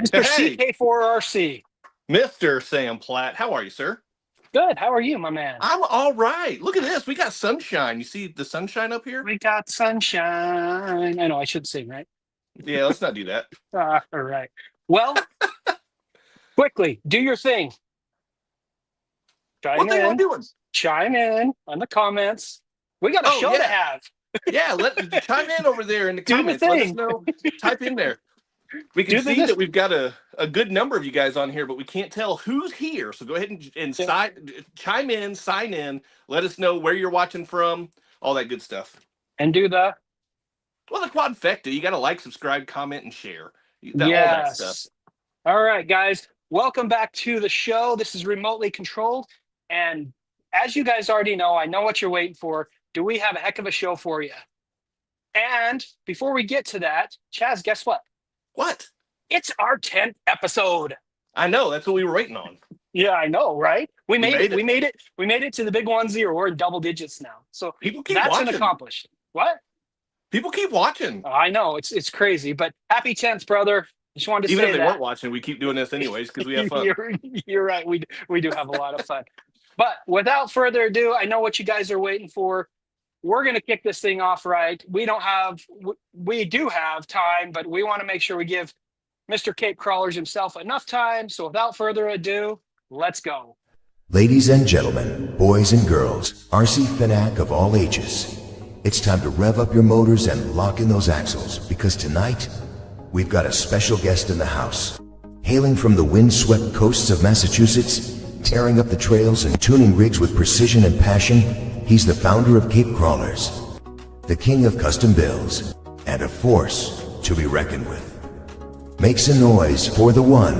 Mr. Hey, CK4RC. Mr. Sam Platt, how are you, sir? Good. How are you, my man? I'm all right. Look at this. We got sunshine. You see the sunshine up here? We got sunshine. I know I should sing, right? Yeah, let's not do that. All right. Well, quickly, do your thing. Chime What thing am I in. doing? Chime in on the comments. We got a Oh, show to yeah. have. Yeah, let chime in over there in the Do the comments. Let us thing. know. Type in there. We can Do see this. that we've got a good number of you guys on here, but we can't tell who's here. So go ahead and Yeah. chime in, sign in, let us know where you're watching from, all that good stuff. And do the Well, the quadfecta, you got to like, subscribe, comment, and share. All that stuff. yes. All right, guys. Welcome back to the show. This is remotely controlled. And as you guys already know, I know what you're waiting for. Do we have a heck of a show for you? And before we get to that, Chaz, guess what? What? It's our 10th episode. I know. That's what we were waiting on. Yeah, I know, right? We made it. made it. We made it. We made it to the big 1-0. We're in double digits now. So People keep that's watching. an accomplishment. What? People keep watching. I know. It's crazy. But happy 10th, brother. Just wanted to Even say if they that. weren't watching, we keep doing this anyways because we have fun. You're right. We do have a lot of fun. But without further ado, I know what you guys are waiting for. We're going to kick this thing off right. We do have time, but we want to make sure we give Mr. Cape Crawlers himself enough time. So without further ado, let's go. Ladies and gentlemen, boys and girls, RC fanatic of all ages, it's time to rev up your motors and lock in those axles, because tonight, we've got a special guest in the house. Hailing from the wind-swept coasts of Massachusetts, tearing up the trails and tuning rigs with precision and passion, he's the founder of Cape Crawlers, the king of custom builds, and a force to be reckoned with. Make some noise for the one,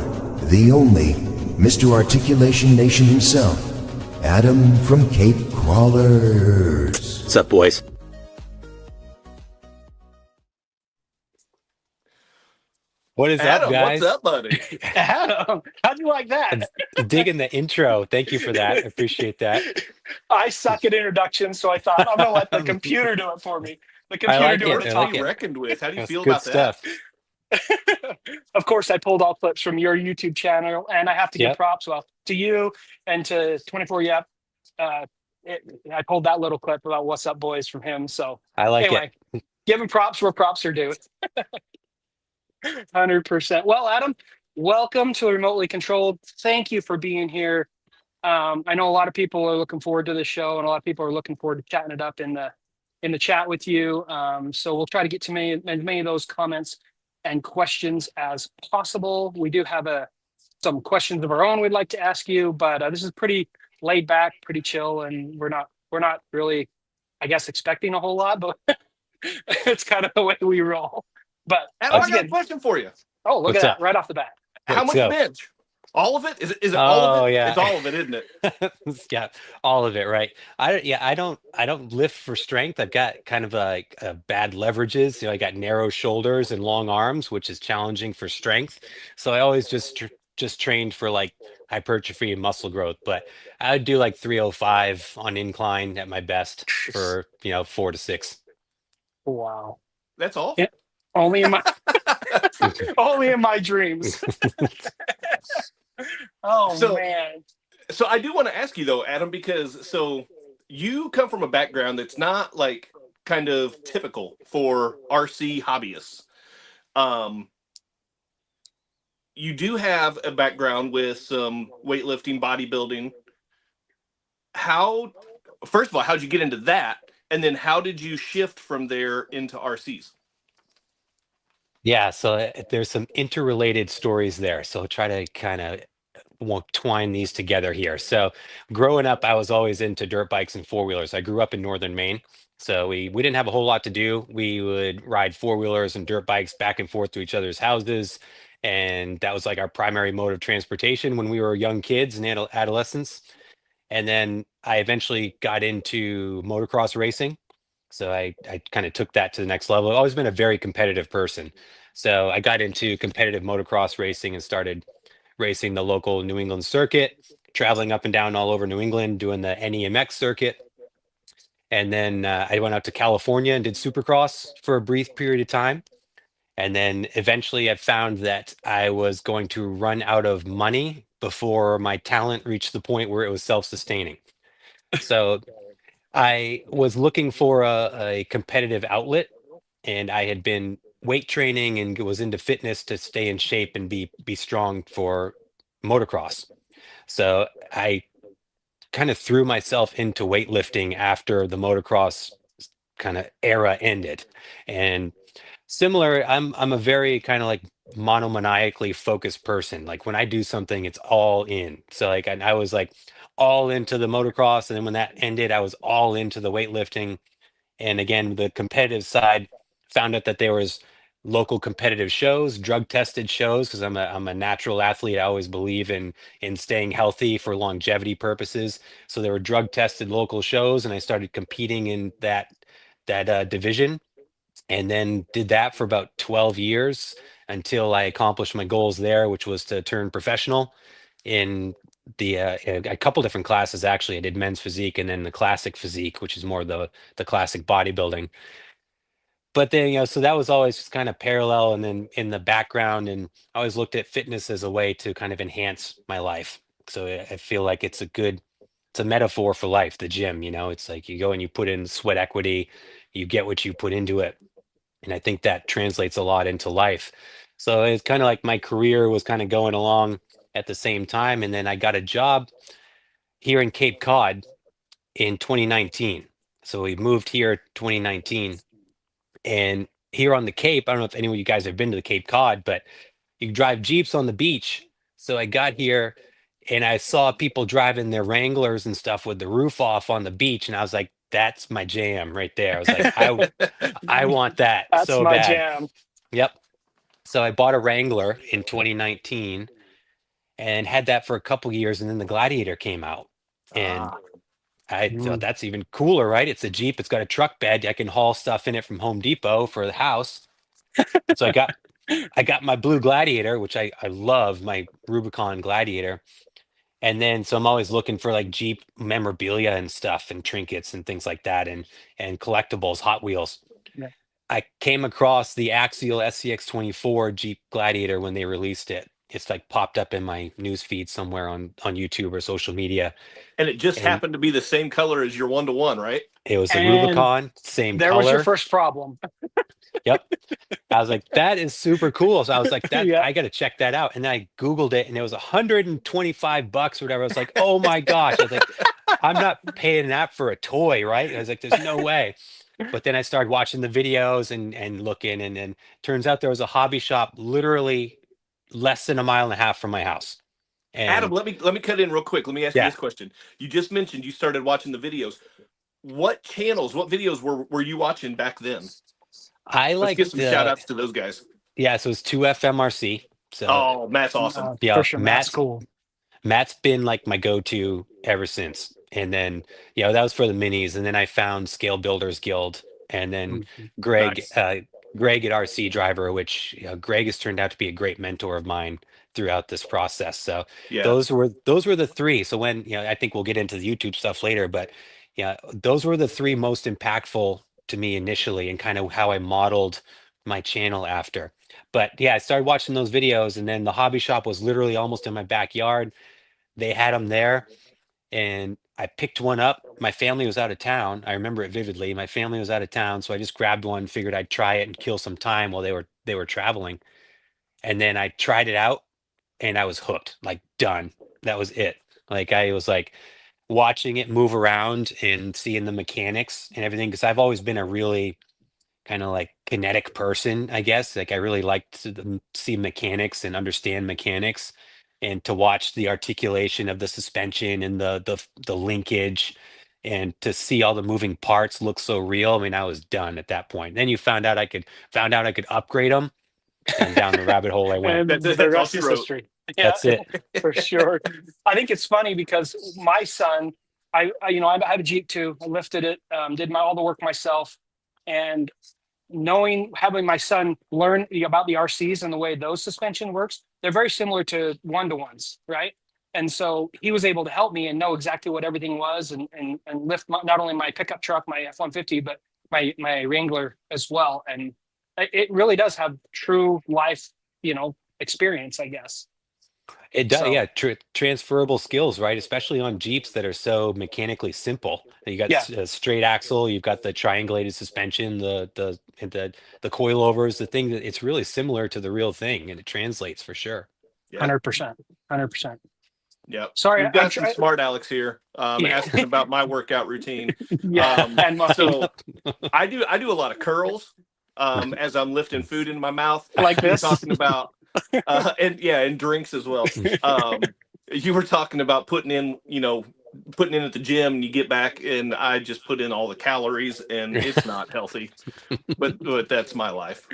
the only, Mr. Articulation Nation himself, Adam from Cape Crawlers. What's up, boys? What is Adam, up, guys? what's up, buddy? Adam, how'd you like that? Digging the intro. Thank you for that. I appreciate that. I suck at introductions, so I thought I'm going to let the computer do it for me. The computer like do it. it I to like talk. Be it. reckoned with. How do you That's feel good about stuff. Of course, I pulled all clips from your YouTube channel, and I have to give Yep. props to you and to 24 Yep. I pulled that little clip about "What's Up, Boys" from him. So I like anyway, give him props where props are due. 100%. Well, Adam, welcome to Remotely Controlled. Thank you for being here. I know a lot of people are looking forward to the show, and a lot of people are looking forward to chatting it up in the chat with you. So we'll try to get to as many of those comments and questions as possible. We do have some questions of our own we'd like to ask you, but this is pretty laid back, pretty chill, and we're not really, I guess, expecting a whole lot, but it's kind of the way we roll. But that? Adam, once I got a again, question for you. oh, look What's at that up? right off the bat. How Let's much go. bench? All of it? Is it all of Oh, it? yeah. It's all of it, isn't it? Yeah, all of it, right? I don't lift for strength. I've got kind of like bad leverages. I got narrow shoulders and long arms, which is challenging for strength. So I always just trained for like hypertrophy and muscle growth. But I would do like 305 on incline at my best for 4 to 6. Wow. That's all? Yeah. Only in my only in my dreams. Oh So- man. So I do want to ask you though, Adam, because you come from a background that's not like kind of typical for RC hobbyists. You do have a background with some weightlifting, bodybuilding. First of all, how'd you get into that? And then how did you shift from there into RCs? Yeah, so there's some interrelated stories there. So I'll try to kind of twine these together here. So growing up, I was always into dirt bikes and four-wheelers. I grew up in northern Maine. So we didn't have a whole lot to do. We would ride four-wheelers and dirt bikes back and forth to each other's houses. And that was like our primary mode of transportation when we were young kids and adolescents. And then I eventually got into motocross racing. So I kind of took that to the next level. I've always been a very competitive person. So I got into competitive motocross racing and started racing the local New England circuit, traveling up and down all over New England, doing the NEMX circuit. And then I went out to California and did Supercross for a brief period of time. And then eventually I found that I was going to run out of money before my talent reached the point where it was self-sustaining. So I was looking for a competitive outlet, and I had been weight training and was into fitness to stay in shape and be strong for motocross. So I kind of threw myself into weightlifting after the motocross kind of era ended. And similar, I'm a very kind of like monomaniacally focused person. Like when I do something, it's all in. So like I was like all into the motocross, and then when that ended, I was all into the weightlifting. And again, the competitive side, found out that there was local competitive shows, drug tested shows, because I'm a natural athlete. I always believe in staying healthy for longevity purposes. So there were drug tested local shows, and I started competing in that division, and then did that for about 12 years until I accomplished my goals there, which was to turn professional in a couple different classes. Actually, I did men's physique and then the classic physique, which is more the classic bodybuilding. But then, so that was always just kind of parallel and then in the background. And I always looked at fitness as a way to kind of enhance my life. So I feel like it's a metaphor for life, the gym. It's like you go and you put in sweat equity, you get what you put into it. And I think that translates a lot into life. So it's kind of like my career was kind of going along at the same time. And then I got a job here in Cape Cod in 2019. So we moved here 2019. And here on the Cape, I don't know if any of you guys have been to the Cape Cod, but you drive Jeeps on the beach. So I got here and I saw people driving their Wranglers and stuff with the roof off on the beach. And I was like, that's my jam right there. I was like, I want that That's so my bad. jam. Yep. So I bought a Wrangler in 2019 and had that for a couple years, and then the Gladiator came out. And Ah, I thought that's even cooler, right? It's a Jeep, it's got a truck bed. I can haul stuff in it from Home Depot for the house. So I got my blue Gladiator, which I love, my Rubicon Gladiator. And then so I'm always looking for like Jeep memorabilia and stuff and trinkets and things like that, and collectibles, Hot Wheels. yeah. I came across the Axial SCX-24 Jeep Gladiator when they released it. It's like popped up in my news feed somewhere on YouTube or social media. And it just And happened to be the same color as your 1-to-1, right? it was the And Rubicon, same there was your color. first problem. Yep. I was like, that is super cool. So I was like, that Yeah. I got to check that out. And then I Googled it and it was $125 or whatever. I was like, oh my gosh. I was like, I'm not paying that for a toy, right? I was like, there's no way. But then I started watching the videos and looking, and then turns out there was a hobby shop literally less than a mile and a half from my house. Adam, And let me cut in real quick. Let me ask you yeah, this question. You just mentioned you started watching the videos. What channels, what videos were you watching back then? I Let's like give some shout outs to those guys. yeah, so it's 2FMRC. So Oh, Matt's awesome. For yeah, sure. That's cool. Matt's been like my go-to ever since. And then, that was for the minis. And then I found Scale Builders Guild, and then Mhm. Greg, Nice. Greg at RC Driver, which Greg has turned out to be a great mentor of mine throughout this process. So Yeah. those were the three. So when, I think we'll get into the YouTube stuff later, but yeah, those were the three most impactful to me initially, and kind of how I modeled my channel after. But yeah, I started watching those videos, and then the hobby shop was literally almost in my backyard. They had them there, and I picked one up. My family was out of town. I remember it vividly. My family was out of town, so I just grabbed one, figured I'd try it and kill some time while they were traveling. And then I tried it out, and I was hooked. Like done. That was it. Like I was like watching it move around and seeing the mechanics and everything, because I've always been a really kind of like kinetic person, I guess. Like I really like to see mechanics and understand mechanics, and to watch the articulation of the suspension and the linkage, and to see all the moving parts look so real. I mean, I was done at that point. Then you found out I could upgrade them, and down the rabbit hole I went. And the That's all rest she is wrote. history. Yeah, That's it. for sure. I think it's funny because my son, I had a Jeep too. I lifted it, did all the work myself, and having my son learn about the RCs and the way those suspension works, they're very similar to 1-to-1s, right? And so he was able to help me and know exactly what everything was, and lift not only my pickup truck, my F-150, but my Wrangler as well. And it really does have true life, experience, I guess. It does, So yeah. Transferable skills, right? Especially on Jeeps that are so mechanically simple. You got yeah, a straight axle, you've got the triangulated suspension, the coilovers, the thing that it's really similar to the real thing, and it translates for sure. Yeah. 100%, 100%. Yep. Sorry, We've I'm got some trying. smart Alex here, Yeah, asking about my workout routine. yeah, and mine So I do a lot of curls, as I'm lifting food into my mouth. like You were this. talking about, and drinks as well. You were talking about putting in at the gym, and you get back, and I just put in all the calories, and it's not healthy. But that's my life.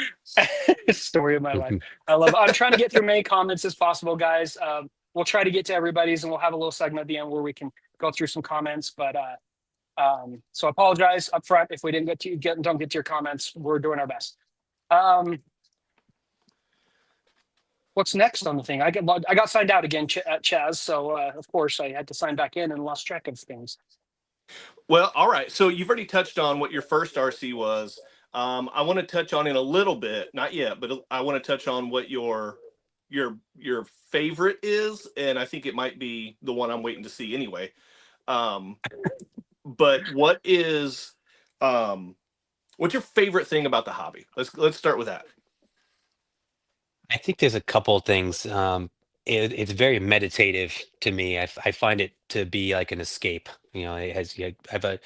Story of my life. I love it. I'm trying to get through many comments as possible, guys. We'll try to get to everybody's, and we'll have a little segment at the end where we can go through some comments. But so I apologize up front if we didn't don't get to your comments. We're doing our best. What's next on the thing? I got signed out again, Chaz. So of course I had to sign back in and lost track of things. Well, all right. So you've already touched on what your first RC was. I want to touch on in a little bit, not yet, but I want to touch on what your favorite is, and I think it might be the one I'm waiting to see anyway. But what's your favorite thing about the hobby? Let's start with that. I think there's a couple of things. It's very meditative to me. I find it to be like an escape. I have a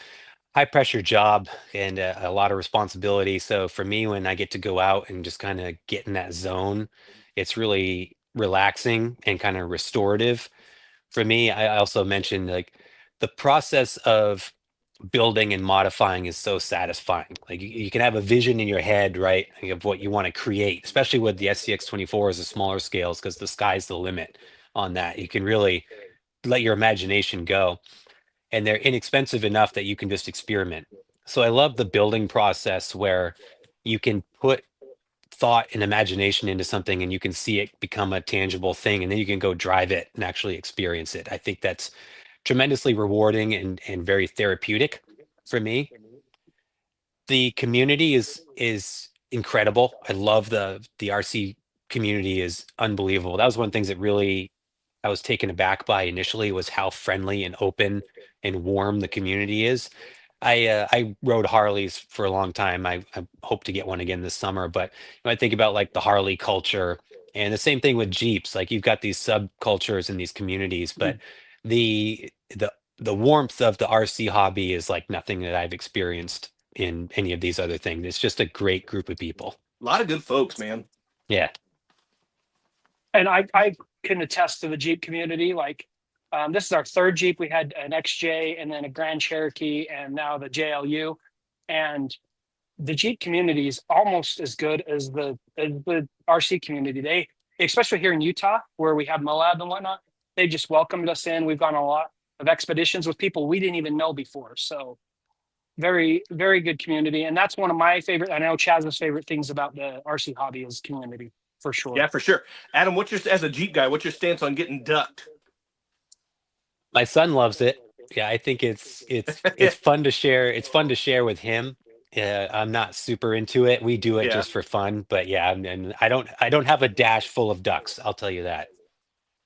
high pressure job and a lot of responsibility. So for me, when I get to go out and just kind of get in that zone, it's really relaxing and kind of restorative. For me, I also mentioned like the process of building and modifying is so satisfying. Like you can have a vision in your head, right, of what you want to create, especially with the SCX24 as a smaller scales, because the sky's the limit on that. You can really let your imagination go, and they're inexpensive enough that you can just experiment. So I love the building process where you can put thought and imagination into something and you can see it become a tangible thing, and then you can go drive it and actually experience it. I think that's tremendously rewarding and very therapeutic for me. The community is incredible. I love the RC community is unbelievable. That was one of the things that really I was taken aback by initially, was how friendly and open and warm the community is. I rode Harleys for a long time. I hope to get one again this summer. But I think about like the Harley culture, and the same thing with Jeeps. Like you've got these subcultures and these communities, but the warmth of the RC hobby is like nothing that I've experienced in any of these other things. It's just a great group of people. A lot of good folks, man. Yeah. And I can attest to the Jeep community. Like this is our third Jeep. We had an XJ and then a Grand Cherokee and now the JLU. And the Jeep community is almost as good as the RC community. They, especially here in Utah, where we have Moab and whatnot, they just welcomed us in. We've gone on a lot of expeditions with people we didn't even know before. So very, very good community. And that's one of my favorite, I know Chaz's favorite things about the RC hobby is community, for sure. Yeah, for sure. Adam, as a Jeep guy, what's your stance on getting ducked? My son loves it. Yeah, I think it's fun to share. It's fun to share with him. I'm not super into it. We do it just for fun, but yeah, and I don't have a dash full of ducks. I'll tell you that.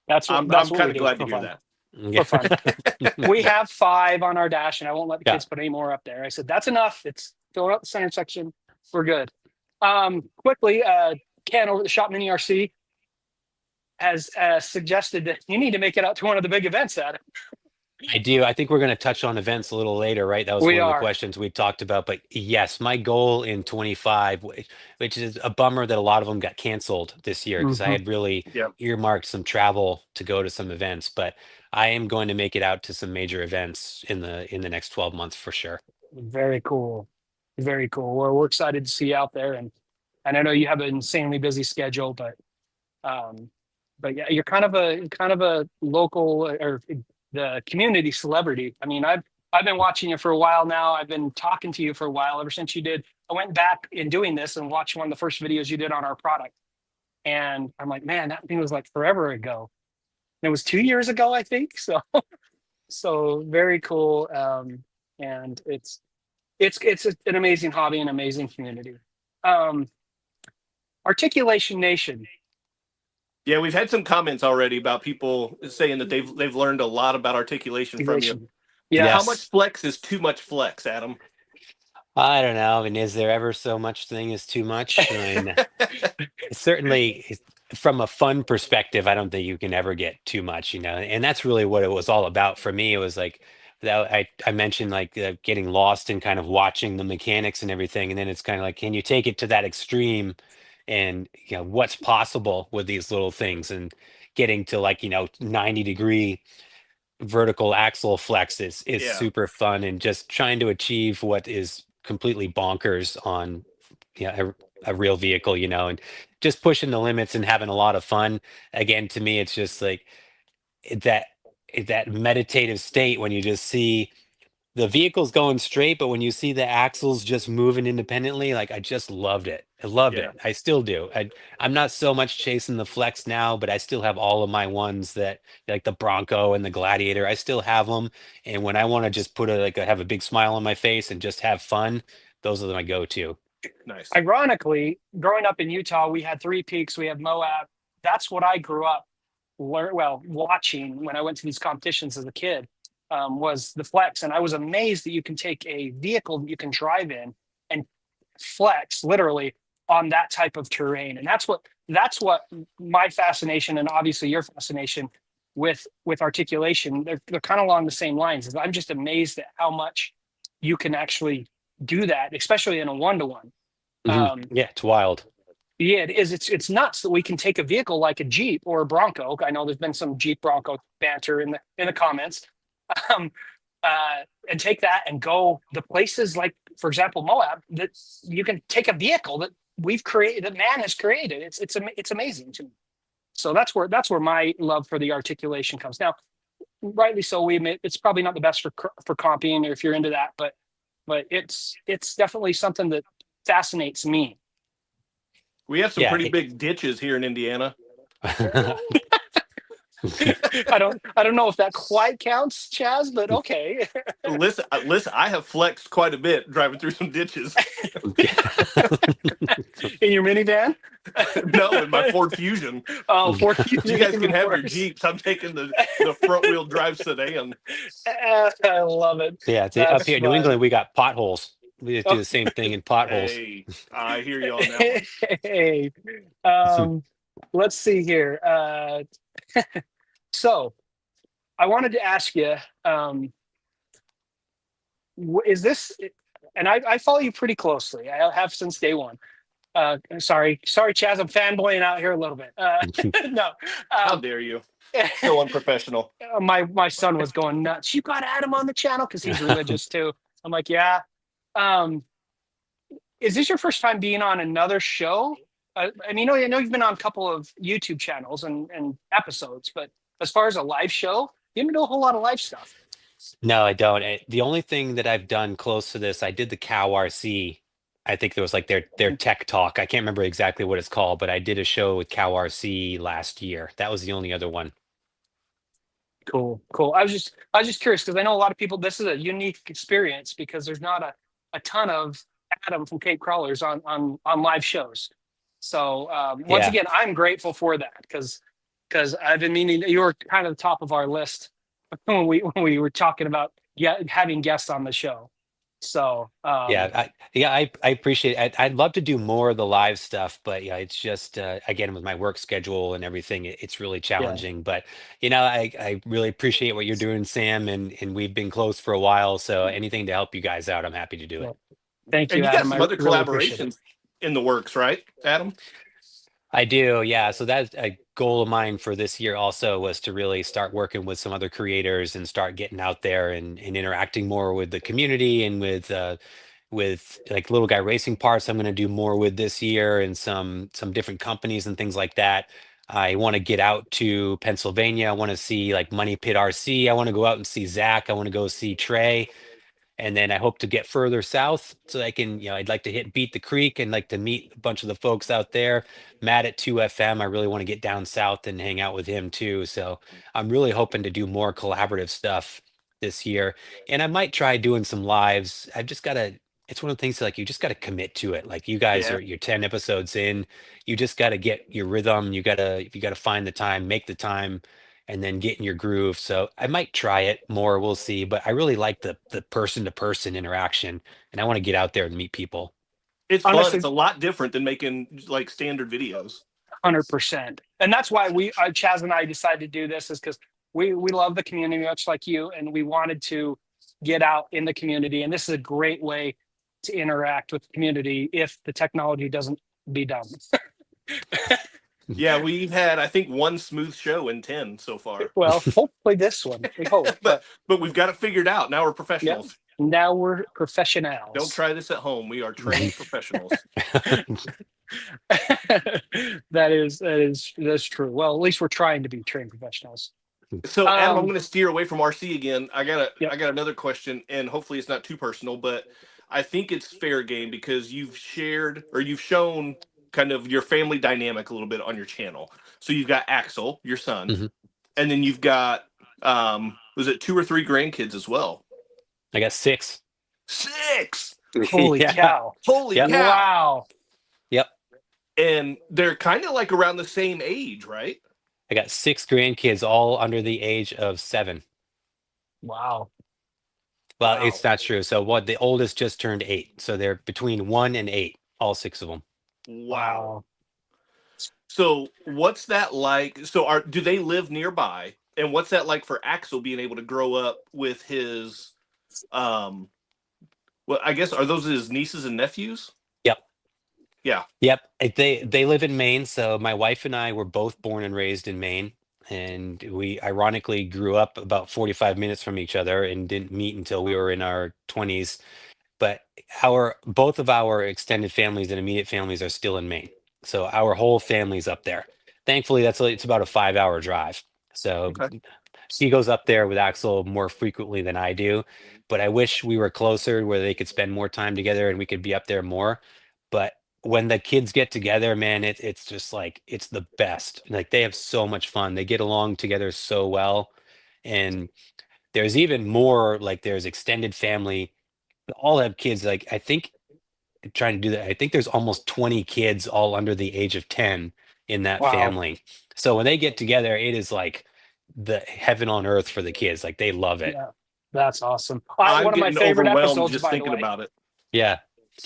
I'm kind of glad to hear that. Yeah. For fun. We have 5 on our dash, and I won't let the kids put any more up there. I said, that's enough. It's filling out the center section. We're good. Quickly, Ken over the Shop Mini RC has suggested that you need to make it out to one of the big events, Adam. I do. I think we're going to touch on events a little later, right? That was one of the questions we talked about. But yes, my goal in 25, which is a bummer that a lot of them got canceled this year, because I had really earmarked some travel to go to some events. But I am going to make it out to some major events in the next 12 months for sure. Very cool. Very cool. We're excited to see you out there. And I know you have an insanely busy schedule, but yeah, you're kind of a local or the community celebrity. I mean, I've been watching you for a while now. I've been talking to you for a while, ever since you did. I went back in doing this and watched one of the first videos you did on our product. And I'm like, man, that thing was like forever ago. And it was 2 years ago, I think. So very cool. And it's an amazing hobby and amazing community. Articulation Nation. Yeah, we've had some comments already about people saying that they've learned a lot about articulation from you. Articulation. Yeah. How much flex is too much flex, Adam? I don't know. I mean, is there ever so much thing as too much? I mean, certainly from a fun perspective, I don't think you can ever get too much, and that's really what it was all about for me. It was like that I mentioned like getting lost in kind of watching the mechanics and everything, and then it's kind of like, can you take it to that extreme, and what's possible with these little things, and getting to like 90-degree vertical axle flex is Yeah, super fun, and just trying to achieve what is completely bonkers on a real vehicle, and just pushing the limits and having a lot of fun. Again, to me, it's just like that that meditative state when you just see the vehicle's going straight, but when you see the axles just moving independently, like I just loved it. I loved yeah, it. I still do. I'm not so much chasing the Flex now, but I still have all of my ones that like the Bronco and the Gladiator. I still have them, and when I want to just put have a big smile on my face and just have fun, those are my go-to. nice. Ironically, growing up in Utah, we had Three Peaks, we had Moab. That's what I grew up watching when I went to these competitions as a kid. Was the flex, and I was amazed that you can take a vehicle that you can drive in and flex literally on that type of terrain, and that's what my fascination, and obviously your fascination with articulation. They're kind of along the same lines. I'm just amazed at how much you can actually do that, especially in a one-to-one. Yeah, it's wild. Yeah, it is. It's nuts that we can take a vehicle like a Jeep or a Bronco. I know there's been some Jeep Bronco banter in the comments, um, and take that and go the places like, for example, Moab. That you can take a vehicle that we've created, that man has created. It's amazing to me. So that's where my love for the articulation comes. Now, rightly so, we admit it's probably not the best for comping, or if you're into that, but it's definitely something that fascinates me. We have some Yeah. pretty big ditches here in Indiana. I don't know if that quite counts, Chaz, but okay. Listen, I have flexed quite a bit driving through some ditches. In your minivan? No, in my Ford Fusion. Oh, Ford Fusion. You guys can have your worse. Jeeps. I'm taking the front wheel drive sedan. I love it. Yeah, up That's here in New fun. England, we got potholes. We just do the same thing in potholes. Hey, I hear you on that one. Hey, let's see here. So I wanted to ask you, is this, and I follow you pretty closely. I have since day one. Sorry, Chaz, I'm fanboying out here a little bit. No, How dare you? So unprofessional. my son was going nuts. You got Adam on the channel because he's religious too. I'm like, yeah. Is this your first time being on another show? I mean, I know you've been on a couple of YouTube channels and episodes, but as far as a live show, you didn't do a whole lot of live stuff. No, I don't. The only thing that I've done close to this, I did the Cow RC. I think there was like their tech talk. I can't remember exactly what it's called, but I did a show with Cow RC last year. That was the only other one. Cool. I was just curious because I know a lot of people. This is a unique experience because there's not a ton of Adam from Cape Crawlers on live shows. So once Yeah. again, I'm grateful for that because I've been meaning, you were kind of the top of our list when we were talking about having guests on the show. So Yeah, I appreciate it. I'd love to do more of the live stuff, but yeah, it's just again with my work schedule and everything, it's really challenging. But I really appreciate what you're doing, Sam, and we've been close for a while. So anything to help you guys out, I'm happy to do it. thank you, And you got Adam. some I other really appreciate it. collaborations in the works, right, Adam? I do, yeah. So that's a goal of mine for this year also, was to really start working with some other creators and start getting out there and interacting more with the community, and with like Little Guy Racing Parts. I'm going to do more with this year, and some different companies and things like that. I want to get out to Pennsylvania. I want to see like Money Pit RC. I want to go out and see Zach. I want to go see Trey. And then I hope to get further south so I can, I'd like to hit Beat the Creek and like to meet a bunch of the folks out there. Matt at 2FM, I really want to get down south and hang out with him too. So I'm really hoping to do more collaborative stuff this year. And I might try doing some lives. I've just got to it's one of the things like you just got to commit to it. Like you guys Yeah. you're 10 episodes in, you just got to get your rhythm. You got to find the time, make the time, and then get in your groove. So I might try it more. We'll see. But I really like the person to person interaction, and I want to get out there and meet people. It's fun. Honestly, It's a lot different than making like standard videos. 100%. And that's why Chaz and I decided to do this, is because we love the community much like you, and we wanted to get out in the community. And this is a great way to interact with the community if the technology doesn't be dumb. Yeah, we've had I think one smooth show in 10 so far. Well, hopefully this one. We hope. but we've got it figured out. Now we're Yeah, professionals. now we're professionals. Don't try this at home. We are trained professionals. That's true. Well, at least we're trying to be trained professionals. So Adam, I'm Um, going to steer away from RC again. I got Yep. another question, and hopefully it's not too personal, but I think it's fair game because you've shared or you've shown kind of your family dynamic a little bit on your channel. So you've got Axel, your son, Mhm. and then you've got was it 2 or 3 grandkids as well? I got 6. 6. Holy Yeah. cow! Holy Yep. cow! Wow. Yep. And they're kind of like around the same age, right? I got 6 grandkids, all under the age of 7. Wow. Well, Wow. it's not true. So what the oldest just turned 8. So they're between 1 and 8, all 6 of them. Wow. So what's that like? So do they live nearby? And what's that like for Axel being able to grow up with his well, I guess are those his nieces and nephews? Yep. Yeah. Yep. They live in Maine. So my wife and I were both born and raised in Maine. And we ironically grew up about 45 minutes from each other and didn't meet until we were in our 20s. But both of our extended families and immediate families are still in Maine. So our whole family's up there. Thankfully, it's about a 5-hour drive. So Okay. she goes up there with Axel more frequently than I do. But I wish we were closer where they could spend more time together and we could be up there more. But when the kids get together, man, it's just like it's the best. Like they have so much fun. They get along together so well. And there's even more, like there's extended family all have kids. Like I think trying to do that. I think there's almost 20 kids all under the age of 10 in that Wow. family. So when they get together, it is like the heaven on earth for the kids. Like they love it. Yeah, that's awesome. I'm One of my getting favorite overwhelmed episodes, just by the thinking way. about it. Yeah.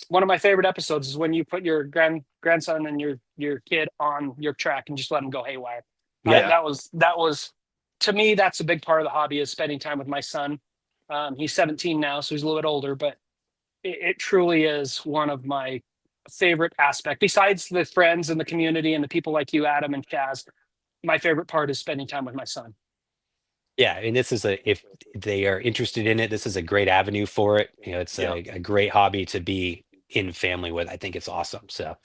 One of my favorite episodes is when you put your grandson and your kid on your track and just let them go haywire. Yeah. That was to me, that's a big part of the hobby, is spending time with my son. He's 17 now, so he's a little bit older, but it truly is one of my favorite aspects. Besides the friends and the community and the people like you, Adam and Chaz, my favorite part is spending time with my son. Yeah. And if they are interested in it, this is a great avenue for it. You know, it's Yeah. a great hobby to be in family with. I think it's awesome. So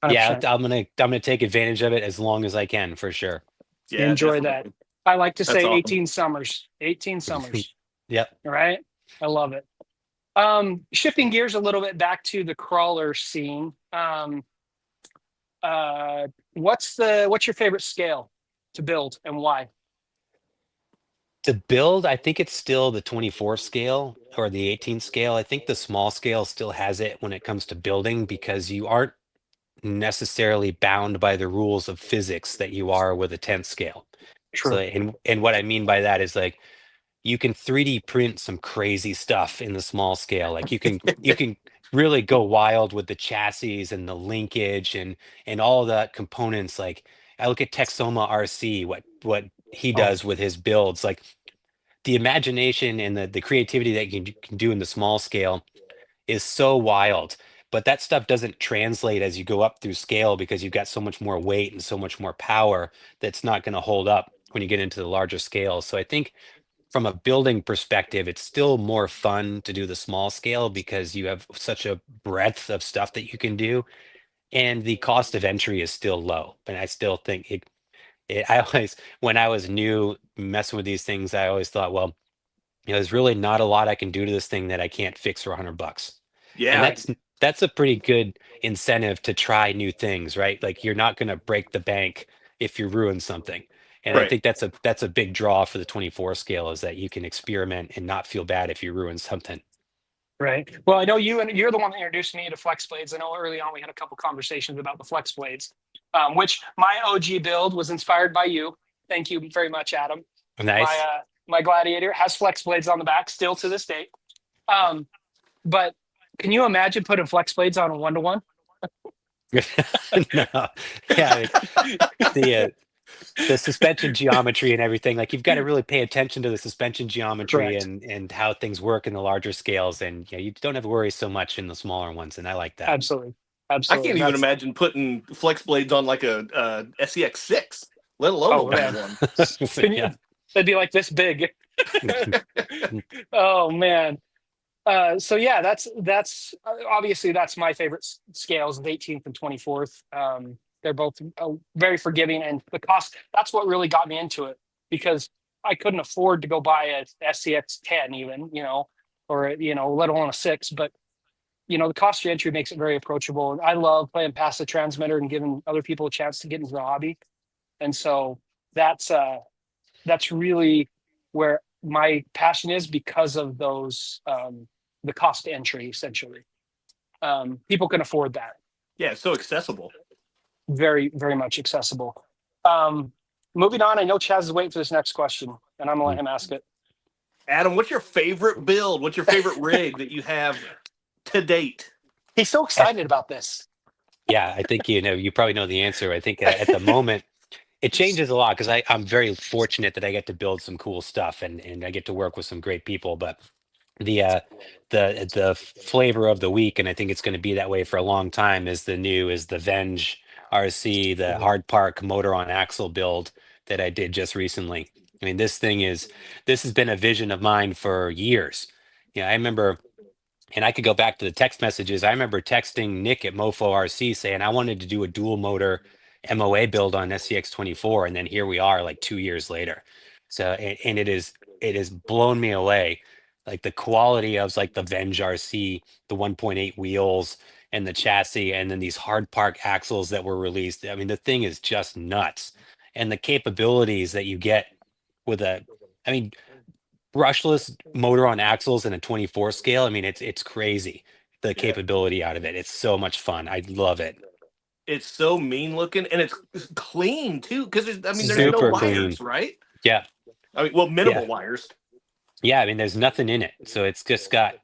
yeah, 100%. I'm gonna take advantage of it as long as I can for sure. Yeah, Enjoy definitely. that. I like to That's say awesome. 18 summers. 18 summers. Yep. All right. I love it. Shifting gears a little bit back to the crawler scene. What's your favorite scale to build and why? To build, I think it's still the 24 scale or the 18 scale. I think the small scale still has it when it comes to building because you aren't necessarily bound by the rules of physics that you are with a 10th scale. So, and what I mean by that is like you can 3D print some crazy stuff in the small scale. Like you can really go wild with the chassis and the linkage and all the components. Like I look at Texoma RC, what he does with his builds, like the imagination and the creativity that you can do in the small scale is so wild. But that stuff doesn't translate as you go up through scale because you've got so much more weight and so much more power that's not going to hold up when you get into the larger scales. So I think from a building perspective, it's still more fun to do the small scale because you have such a breadth of stuff that you can do. And the cost of entry is still low. And I still think I always, when I was new messing with these things, I always thought, well, you know, there's really not a lot I can do to this thing that I can't fix for $100. And Yeah. that's a pretty good incentive to try new things, right? Like you're not going to break the bank if you ruin something. And I Right. think that's a big draw for the 24 scale is that you can experiment and not feel bad if you ruin something. Right. Well, I know you're the one that introduced me to Flexblades. I know early on we had a couple conversations about the Flexblades, which my OG build was inspired by you. Thank you very much, Adam. Nice. My Gladiator has Flexblades on the back still to this day. But can you imagine putting Flexblades on a 1-to-1? No. Yeah. The suspension geometry and everything, like you've got to really pay attention to the suspension geometry Correct. and how things work in the larger scales, and yeah, you don't have to worry so much in the smaller ones, and I like that. Absolutely. I Absolutely. can't even imagine putting flex blades on like a SEX 6, let alone Oh, a man. 1-to-1. Can you, Yeah. That'd be like this big. Oh man. So yeah, that's obviously that's my favorite scales, the 18th and 24th. They're both very forgiving, and the cost. That's what really got me into it, because I couldn't afford to go buy a SCX 10 even, or let alone a 6. But the cost of entry makes it very approachable. And I love playing past the transmitter and giving other people a chance to get into the hobby. And so that's really where my passion is, because of those the cost to entry essentially. People can afford that. Yeah, it's so accessible. Very, very much accessible. Moving on, I know Chaz is waiting for this next question, and I'm gonna let him ask it. Adam, what's your favorite build? What's your favorite rig that you have to date? He's so excited about this. Yeah, I think you probably know the answer. I think at the moment it changes a lot, because I'm very fortunate that I get to build some cool stuff, and I get to work with some great people. But the flavor of the week, and I think it's going to be that way for a long time, is the Venge RC, the hard park motor on axle build that I did just recently. I mean, this has been a vision of mine for years. Yeah, I remember, and I could go back to the text messages. I remember texting Nick at Mofo RC saying I wanted to do a dual motor MOA build on SCX 24, and then here we are, like 2 years later. So, and it has blown me away, like the quality of like the Venge RC, the 1.8 wheels and the chassis, and then these hard park axles that were released. I mean, the thing is just nuts, and the capabilities that you get with I mean, brushless motor on axles in a 24 scale. I mean, it's crazy, the capability out of it. It's so much fun. I love it. It's so mean looking, and it's clean too, because there's no Super wires, clean. right? Yeah. I mean, well, minimal Yeah. wires. Yeah. I mean, there's nothing in it. So it's just got,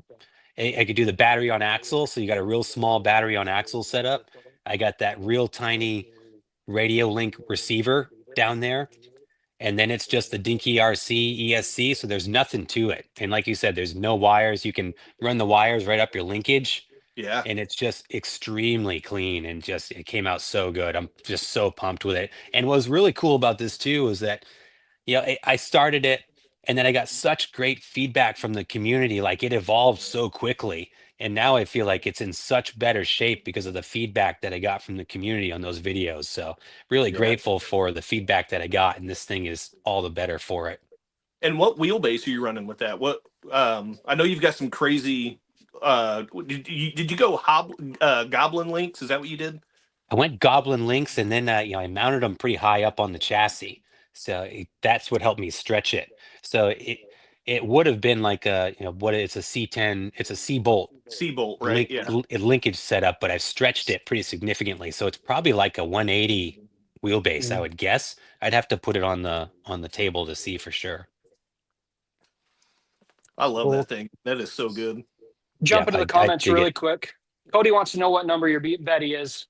I could do the battery on axle. So you got a real small battery on axle setup. I got that real tiny radio link receiver down there. And then it's just the Dinky RC ESC. So there's nothing to it. And like you said, there's no wires. You can run the wires right up your linkage. Yeah. And it's just extremely clean, and just it came out so good. I'm just so pumped with it. And what was really cool about this too is that I started it, and then I got such great feedback from the community. Like, it evolved so quickly, and now I feel like it's in such better shape because of the feedback that I got from the community on those videos. So really grateful for the feedback that I got, and this thing is all the better for it. And what wheelbase are you running with that? What I know you've got some crazy. Did you go Goblin links? Is that what you did? I went Goblin links, and then I mounted them pretty high up on the chassis, so that's what helped me stretch it. So it would have been like it's a C10, it's a C bolt C-bolt, right? linkage setup, but I've stretched it pretty significantly, so it's probably like a 180 wheelbase. I would guess. I'd have to put it on the table to see for sure. I love that thing. That is so good. Jump into the comments really quick. Cody wants to know what number your Betty is.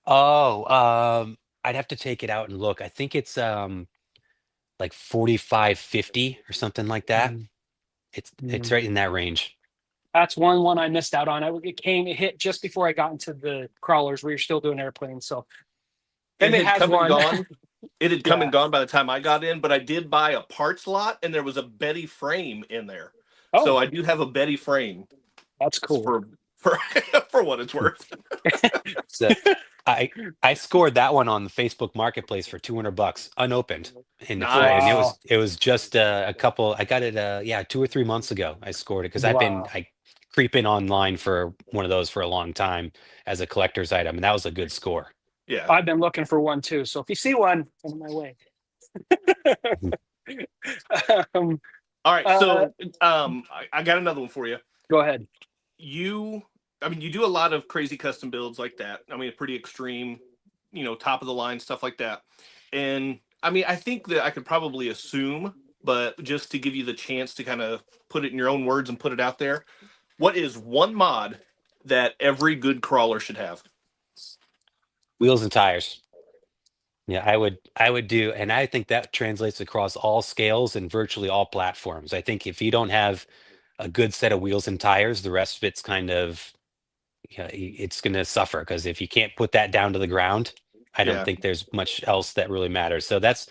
Oh, I'd have to take it out and look. I think it's like 4550 or something like that. It's right in that range. That's one I missed out on. It hit just before I got into the crawlers where you're still doing airplanes. So It had come and gone. It had come Yeah. and gone by the time I got in, but I did buy a parts lot, and there was a Betty frame in there. Oh. So I do have a Betty frame. That's cool. For what it's worth. So I scored that one on the Facebook Marketplace for $200 unopened, and Nice. and it was just a couple. I got it 2 or 3 months ago. I scored it because I've been creeping online for one of those for a long time as a collector's item, and that was a good score. Yeah, I've been looking for one too. So if you see one, send my way. All right, so I got another one for you. Go ahead. You do a lot of crazy custom builds like that. I mean, pretty extreme, top of the line stuff like that. And I mean, I think that I could probably assume, but just to give you the chance to kind of put it in your own words and put it out there, what is one mod that every good crawler should have? Wheels and tires. Yeah, I would do, and I think that translates across all scales and virtually all platforms. I think if you don't have a good set of wheels and tires, the rest of it's kind of, yeah, it's going to suffer, because if you can't put that down to the ground, I don't Yeah. think there's much else that really matters. So that's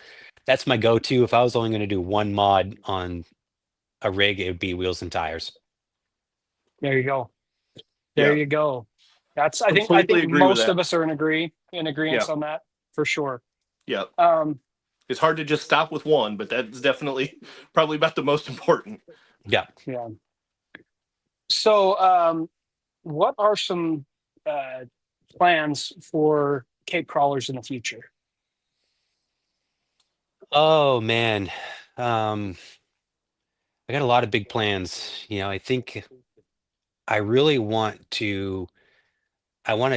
my go-to. If I was only going to do one mod on a rig, it would be wheels and tires. There you go. There Yeah. you go. That's I Completely think agree with most that. of us are in agreement Yeah. on that for sure. Yeah. Um, It's hard to just stop with one, but that's definitely probably about the most important. Yeah. yeah. So, what are some plans for Cape crawlers in the future? Oh man. Um, I got a lot of big plans. I think I really I want to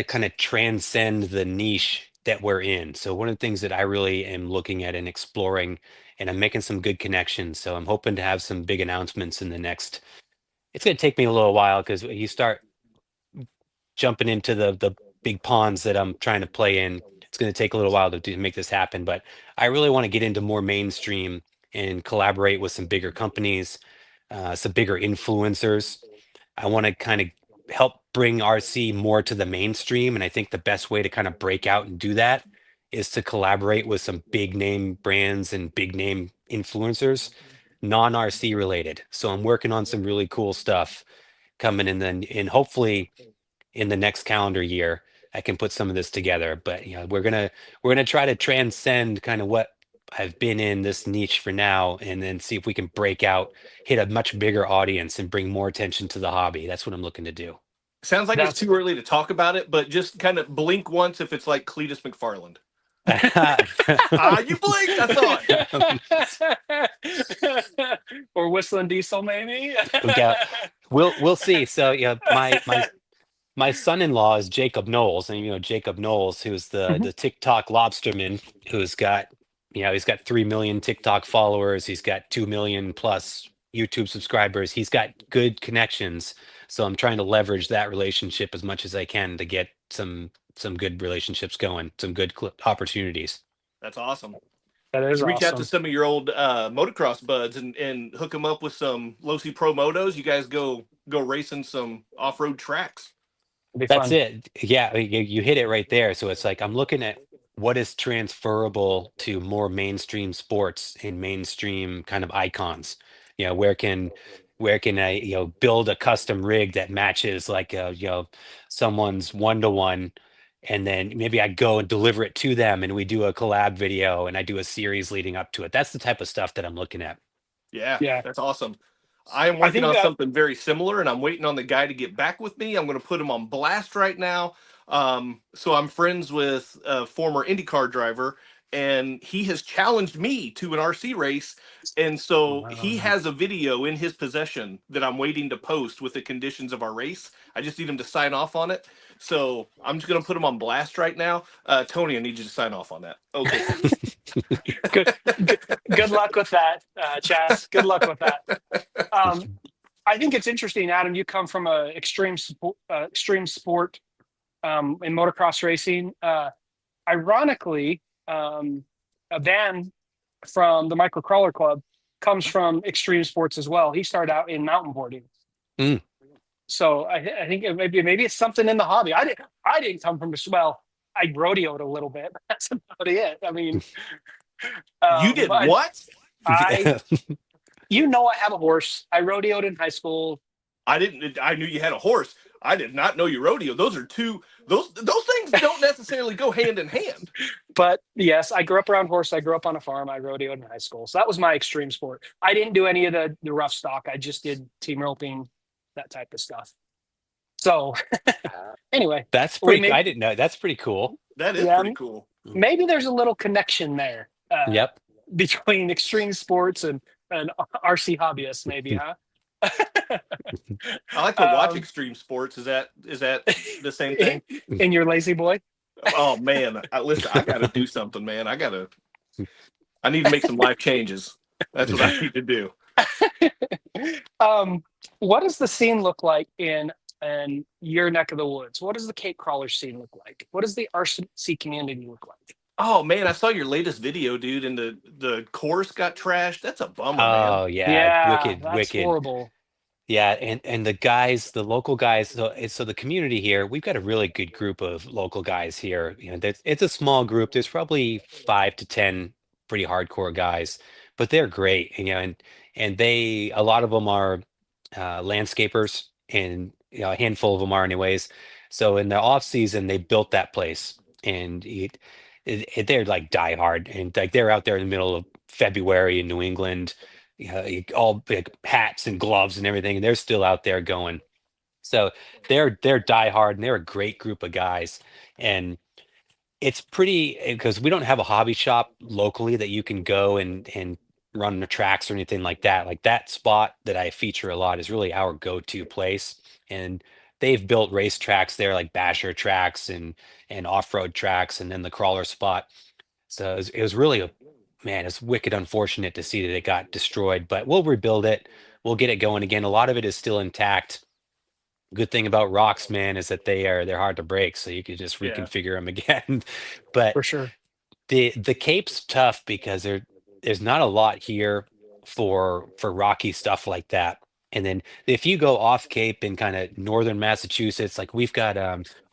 kind of transcend the niche that we're in. So one of the things that I really am looking at and exploring, and I'm making some good connections. So I'm hoping to have some big announcements in the next. It's going to take me a little while, because you start jumping into the big ponds that I'm trying to play in. It's going to take a little while to make this happen, but I really want to get into more mainstream and collaborate with some bigger companies, some bigger influencers. I want to kind of help bring RC more to the mainstream. And I think the best way to kind of break out and do that is to collaborate with some big name brands and big name influencers, non RC related. So I'm working on some really cool stuff coming in, then, and hopefully in the next calendar year, I can put some of this together. But we're gonna try to transcend kind of what I've been in this niche for now, and then see if we can break out, hit a much bigger audience, and bring more attention to the hobby. That's what I'm looking to do. Sounds like it's That's too early to talk about it, but just kind of blink once if it's like Cletus McFarland. You blinked, I thought. or whistling diesel, maybe. We'll see. So my son-in-law is Jacob Knowles, and Jacob Knowles, who's the TikTok lobsterman, who's got he's got 3 million TikTok followers, he's got 2 million plus YouTube subscribers, he's got good connections. So I'm trying to leverage that relationship as much as I can to get some good relationships going, some good opportunities. That's awesome. That is Reach out to awesome. some of your old motocross buds and hook them up with some Losi Pro motos. You guys go racing some off-road tracks. It'd be That's fun. it. Yeah, you hit it right there. So it's like I'm looking at what is transferable to more mainstream sports and mainstream kind of icons. Where can I build a custom rig that matches like someone's 1-to-1, and then maybe I go and deliver it to them, and we do a collab video, and I do a series leading up to it. That's the type of stuff that I'm looking at. Yeah, Yeah. that's awesome. I am I working think on that something very similar, and I'm waiting on the guy to get back with me. I'm going to put him on blast right now. So I'm friends with a former IndyCar driver, and he has challenged me to an RC race. And so he has a video in his possession that I'm waiting to post with the conditions of our race. I just need him to sign off on it. So I'm just going to put him on blast right now. Tony, I need you to sign off on that. Okay. good luck with that, Chaz. Good luck with that. I think it's interesting, Adam. You come from a extreme sport in motocross racing. Ironically, a van from the Micro Crawler Club comes from extreme sports as well. He started out in mountain boarding. Mm. So I think maybe it's something in the hobby. I didn't come from I rodeoed a little bit. That's about it. I mean, You did what? I have a horse. I rodeoed in high school. I knew you had a horse. I did not know you rodeo. Those things don't necessarily go hand in hand. But yes, I grew up around horse. I grew up on a farm. I rodeoed in high school. So that was my extreme sport. I didn't do any of the rough stock. I just did team roping, that type of stuff. So anyway, That's pretty. I didn't know. That's pretty cool. That is pretty cool. Maybe there's a little connection there. Yep. Between extreme sports and RC hobbyists, maybe, huh? I like to watch um, extreme sports. Is that the same thing? in your lazy boy. Oh man, listen, I got to do something, man. I need to make some life changes. That's what I need to do. um, what does the scene look like in your neck of the woods? What does the Cape crawler scene look like? What does the RC community look like? Oh man, I saw your latest video, dude, and the course got trashed. That's a bummer, man. Oh yeah, Yeah, wicked, that's wicked. horrible. Yeah, and the guys, the local guys, so the community here, we've got a really good group of local guys here. It's a small group. There's probably 5 to 10 pretty hardcore guys, but they're great. And a lot of them are landscapers, and a handful of them are anyways. So in the off season, they built that place, and they're like die hard, and like they're out there in the middle of February in New England, all big hats and gloves and everything, and they're still out there going. So they're die hard, and they're a great group of guys. And it's pretty because we don't have a hobby shop locally that you can go and run the tracks or anything like that. Like that spot that I feature a lot is really our go-to place. And they've built race tracks there, like basher tracks and off-road tracks, and then the crawler spot. So it was really man, it's wicked unfortunate to see that it got destroyed, but we'll rebuild it. We'll get it going again. A lot of it is still intact. Good thing about rocks, man, is that they're hard to break, so you could just Yeah. reconfigure them again. But For sure. the Cape's tough because there's not a lot here for rocky stuff like that. And then if you go off Cape in kind of northern Massachusetts, like we've got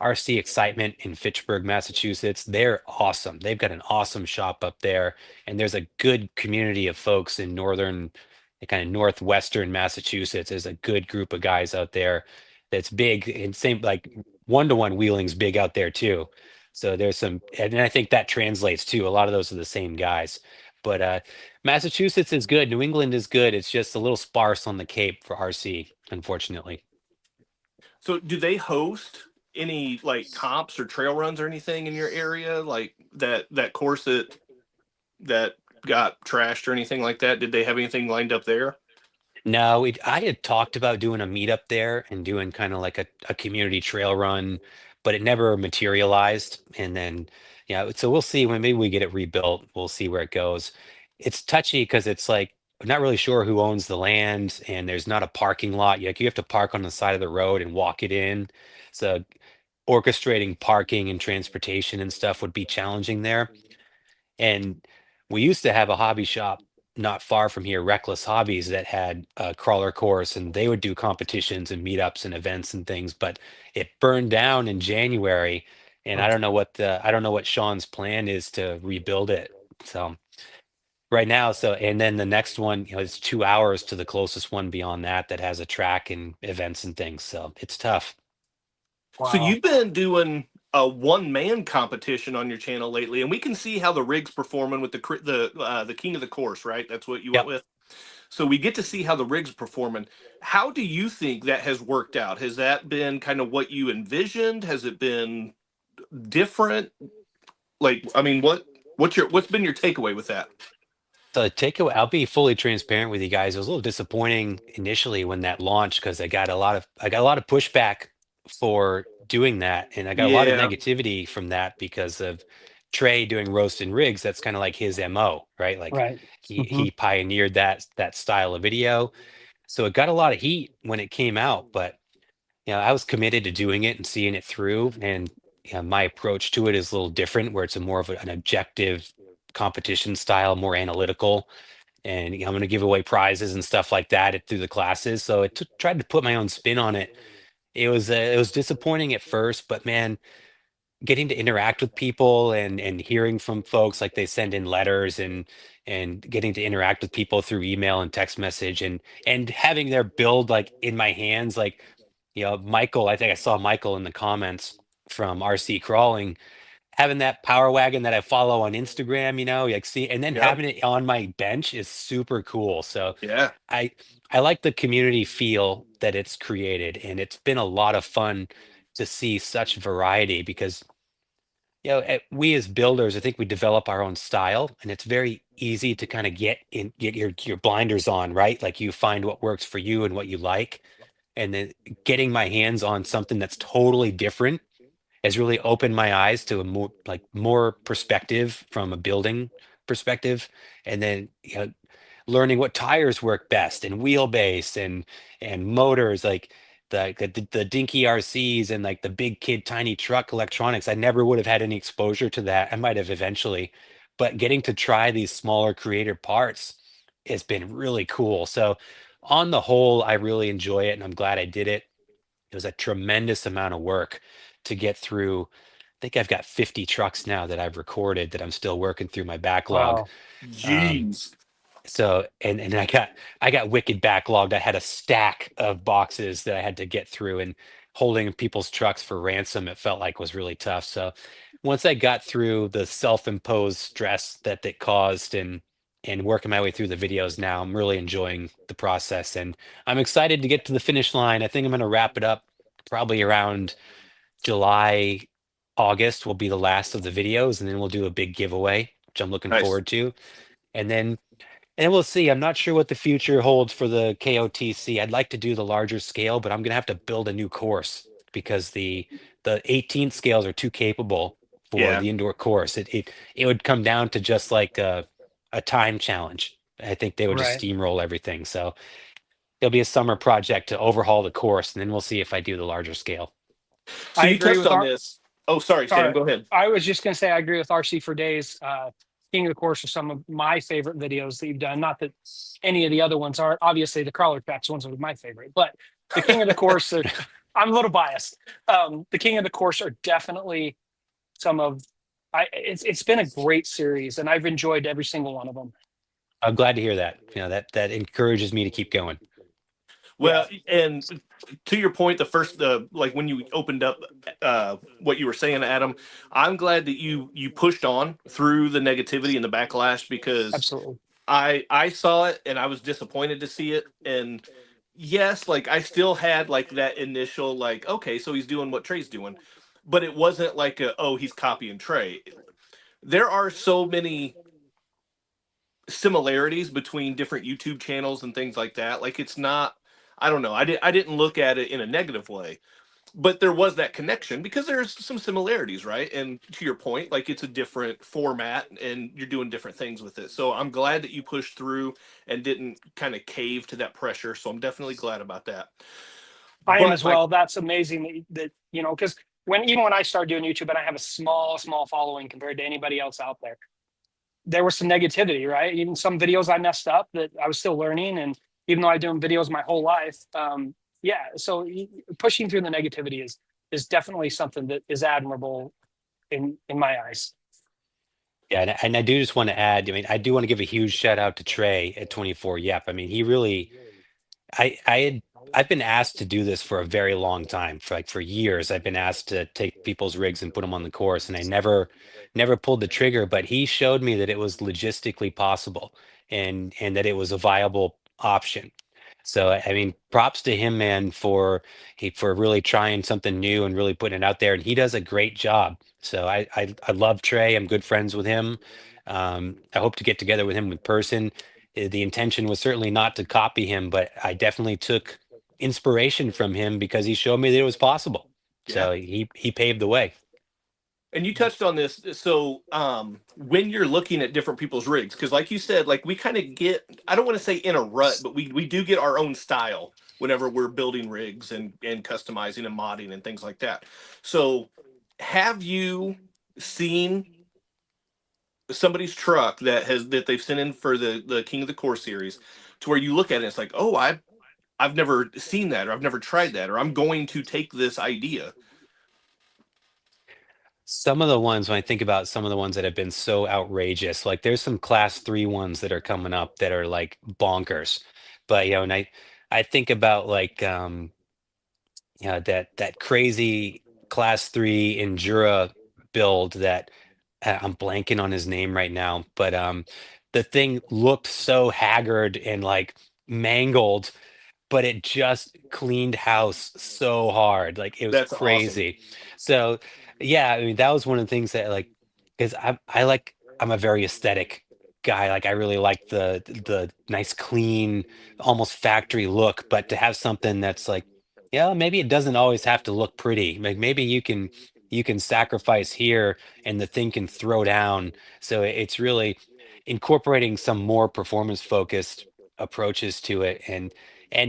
RC Excitement in Fitchburg, Massachusetts. They're awesome. They've got an awesome shop up there, and there's a good community of folks in northern, kind of northwestern Massachusetts. There's a good group of guys out there that's big, and same like one-to-one wheeling's big out there too. So there's some, and I think that translates too. A lot of those are the same guys. But Massachusetts is good. New England is good. It's just a little sparse on the Cape for RC, unfortunately. So, do they host any like comps or trail runs or anything in your area, like that course that got trashed or anything like that? Did they have anything lined up there? No, I had talked about doing a meetup there and doing kind of like a community trail run, but it never materialized. And then, yeah, so we'll see when maybe we get it rebuilt. We'll see where it goes. It's touchy because it's like I'm not really sure who owns the land, and there's not a parking lot. Like you have to park on the side of the road and walk it in. So orchestrating parking and transportation and stuff would be challenging there. And we used to have a hobby shop not far from here, Reckless Hobbies, that had a crawler course, and they would do competitions and meetups and events and things. But it burned down in January, and Okay. I don't know what Sean's plan is to rebuild it. So right now, and then the next one, it's 2 hours to the closest one beyond that has a track and events and things. So it's tough. So Wow. you've been doing a one man competition on your channel lately, and we can see how the rig's performing with the king of the course, right? That's what you went Yep. with. So we get to see how the rig's performing. How do you think that has worked out? Has that been kind of what you envisioned? Has it been different? Like, I mean, what's been your takeaway with that? So the takeaway, I'll be fully transparent with you guys. It was a little disappointing initially when that launched because I got a lot of pushback for doing that, and I got a lot of Yeah, negativity from that because of Trey doing roast and rigs. That's kind of like his MO, right? Like Right. hmm he pioneered that style of video. So it got a lot of heat when it came out, but I was committed to doing it and seeing it through. And my approach to it is a little different, where it's a more of an objective competition style, more analytical. And I'm going to give away prizes and stuff like that through the classes. So tried to put my own spin on it. It was disappointing at first, but man, getting to interact with people and hearing from folks, like they send in letters, and getting to interact with people through email and text message, and having their build like in my hands, like Michael, I think I saw Michael in the comments from RC Crawling having that power wagon that I follow on Instagram, like see, and then yeah, having it on my bench is super cool. So yeah. I I like the community feel that it's created, and it's been a lot of fun to see such variety because we as builders, I think we develop our own style, and it's very easy to kind of get your blinders on, right? Like you find what works for you and what you like, and then getting my hands on something that's totally different has really opened my eyes to a more perspective from a building perspective, and then learning what tires work best and wheelbase and motors, like the dinky RCs and like the big kid tiny truck electronics. I never would have had any exposure to that. I might have eventually, but getting to try these smaller creator parts has been really cool. So on the whole, I really enjoy it and I'm glad I did it. It was a tremendous amount of work to get through. I think I've got 50 trucks now that I've recorded that I'm still working through my backlog. Wow. Um, Jeez. so and I got wicked backlogged. I had a stack of boxes that I had to get through, and holding people's trucks for ransom, it felt like was really tough. So once I got through the self-imposed stress that it caused and working my way through the videos now, I'm really enjoying the process and I'm excited to get to the finish line. I think I'm going to wrap it up probably around July, August will be the last of the videos, and then we'll do a big giveaway, which I'm looking Nice. forward to. And then we'll see. I'm not sure what the future holds for the KOTC. I'd like to do the larger scale, but I'm gonna have to build a new course because the 18th scales are too capable for Yeah. the indoor course. It would come down to just like a time challenge. I think they would just Right. steamroll everything. So it'll be a summer project to overhaul the course, and then we'll see if I do the larger scale. So I you agree touched with on our. this. Oh, sorry, Sam. Sorry, Go ahead. I was just gonna say I agree with RC for Days. King of the Course are some of my favorite videos that you've done. Not that any of the other ones are. Obviously, the crawler tracks ones are my favorite, but the King of the Course are. I'm a little biased. The King of the Course are definitely some of. It's been a great series, and I've enjoyed every single one of them. I'm glad to hear that. That encourages me to keep going. Yeah, Well, and to your point, the first, like when you opened up what you were saying, Adam, I'm glad that you pushed on through the negativity and the backlash because absolutely. I saw it and I was disappointed to see it. And yes, like I still had like that initial like, okay, so he's doing what Trey's doing, but it wasn't like oh, he's copying Trey. There are so many similarities between different YouTube channels and things like that. Like it's not, I don't know. I didn't look at it in a negative way, but there was that connection because there's some similarities, right? And to your point, like it's a different format and you're doing different things with it. So I'm glad that you pushed through and didn't kind of cave to that pressure. So I'm definitely glad about that. I am But as like, well. That's amazing that because even when I started doing YouTube and I have a small following compared to anybody else out there, there was some negativity, right? Even some videos I messed up that I was still learning, and even though I've doing videos my whole life, yeah. So pushing through the negativity is definitely something that is admirable in my eyes. Yeah, and I do just want to add, I mean, I do want to give a huge shout out to Trey at 24 Yep. I mean, he really I've been asked to do this for a very long time. For years, I've been asked to take people's rigs and put them on the course, and I never pulled the trigger. But he showed me that it was logistically possible, and that it was a viable option. So I mean, props to him, man, for really trying something new and really putting it out there. And he does a great job. So I love Trey. I'm good friends with him. I hope to get together with him in person. The intention was certainly not to copy him, but I definitely took inspiration from him because he showed me that it was possible. yeah. So he paved the way. And you touched on this. So, when you're looking at different people's rigs, because like you said, like we kind of get, I don't want to say in a rut, but we do get our own style whenever we're building rigs and customizing and modding and things like that. So, have you seen somebody's truck that they've sent in for the King of the Core series to where you look at it, it's like, oh, I've never seen that, or I've never tried that, or I'm going to take this idea. Some of the ones, when I think about some of the ones that have been so outrageous, like there's some class 3 ones that are coming up that are like bonkers. But and I think about like that crazy class 3 Endura build that I'm blanking on his name right now, but the thing looked so haggard and like mangled, but it just cleaned house so hard. Like it was That's awesome. crazy. So Yeah, I mean, that was one of the things that like, because I'm a very aesthetic guy. Like I really like the nice, clean, almost factory look. But to have something that's like, yeah, maybe it doesn't always have to look pretty. Like maybe you can sacrifice here and the thing can throw down. So it's really incorporating some more performance focused approaches to it and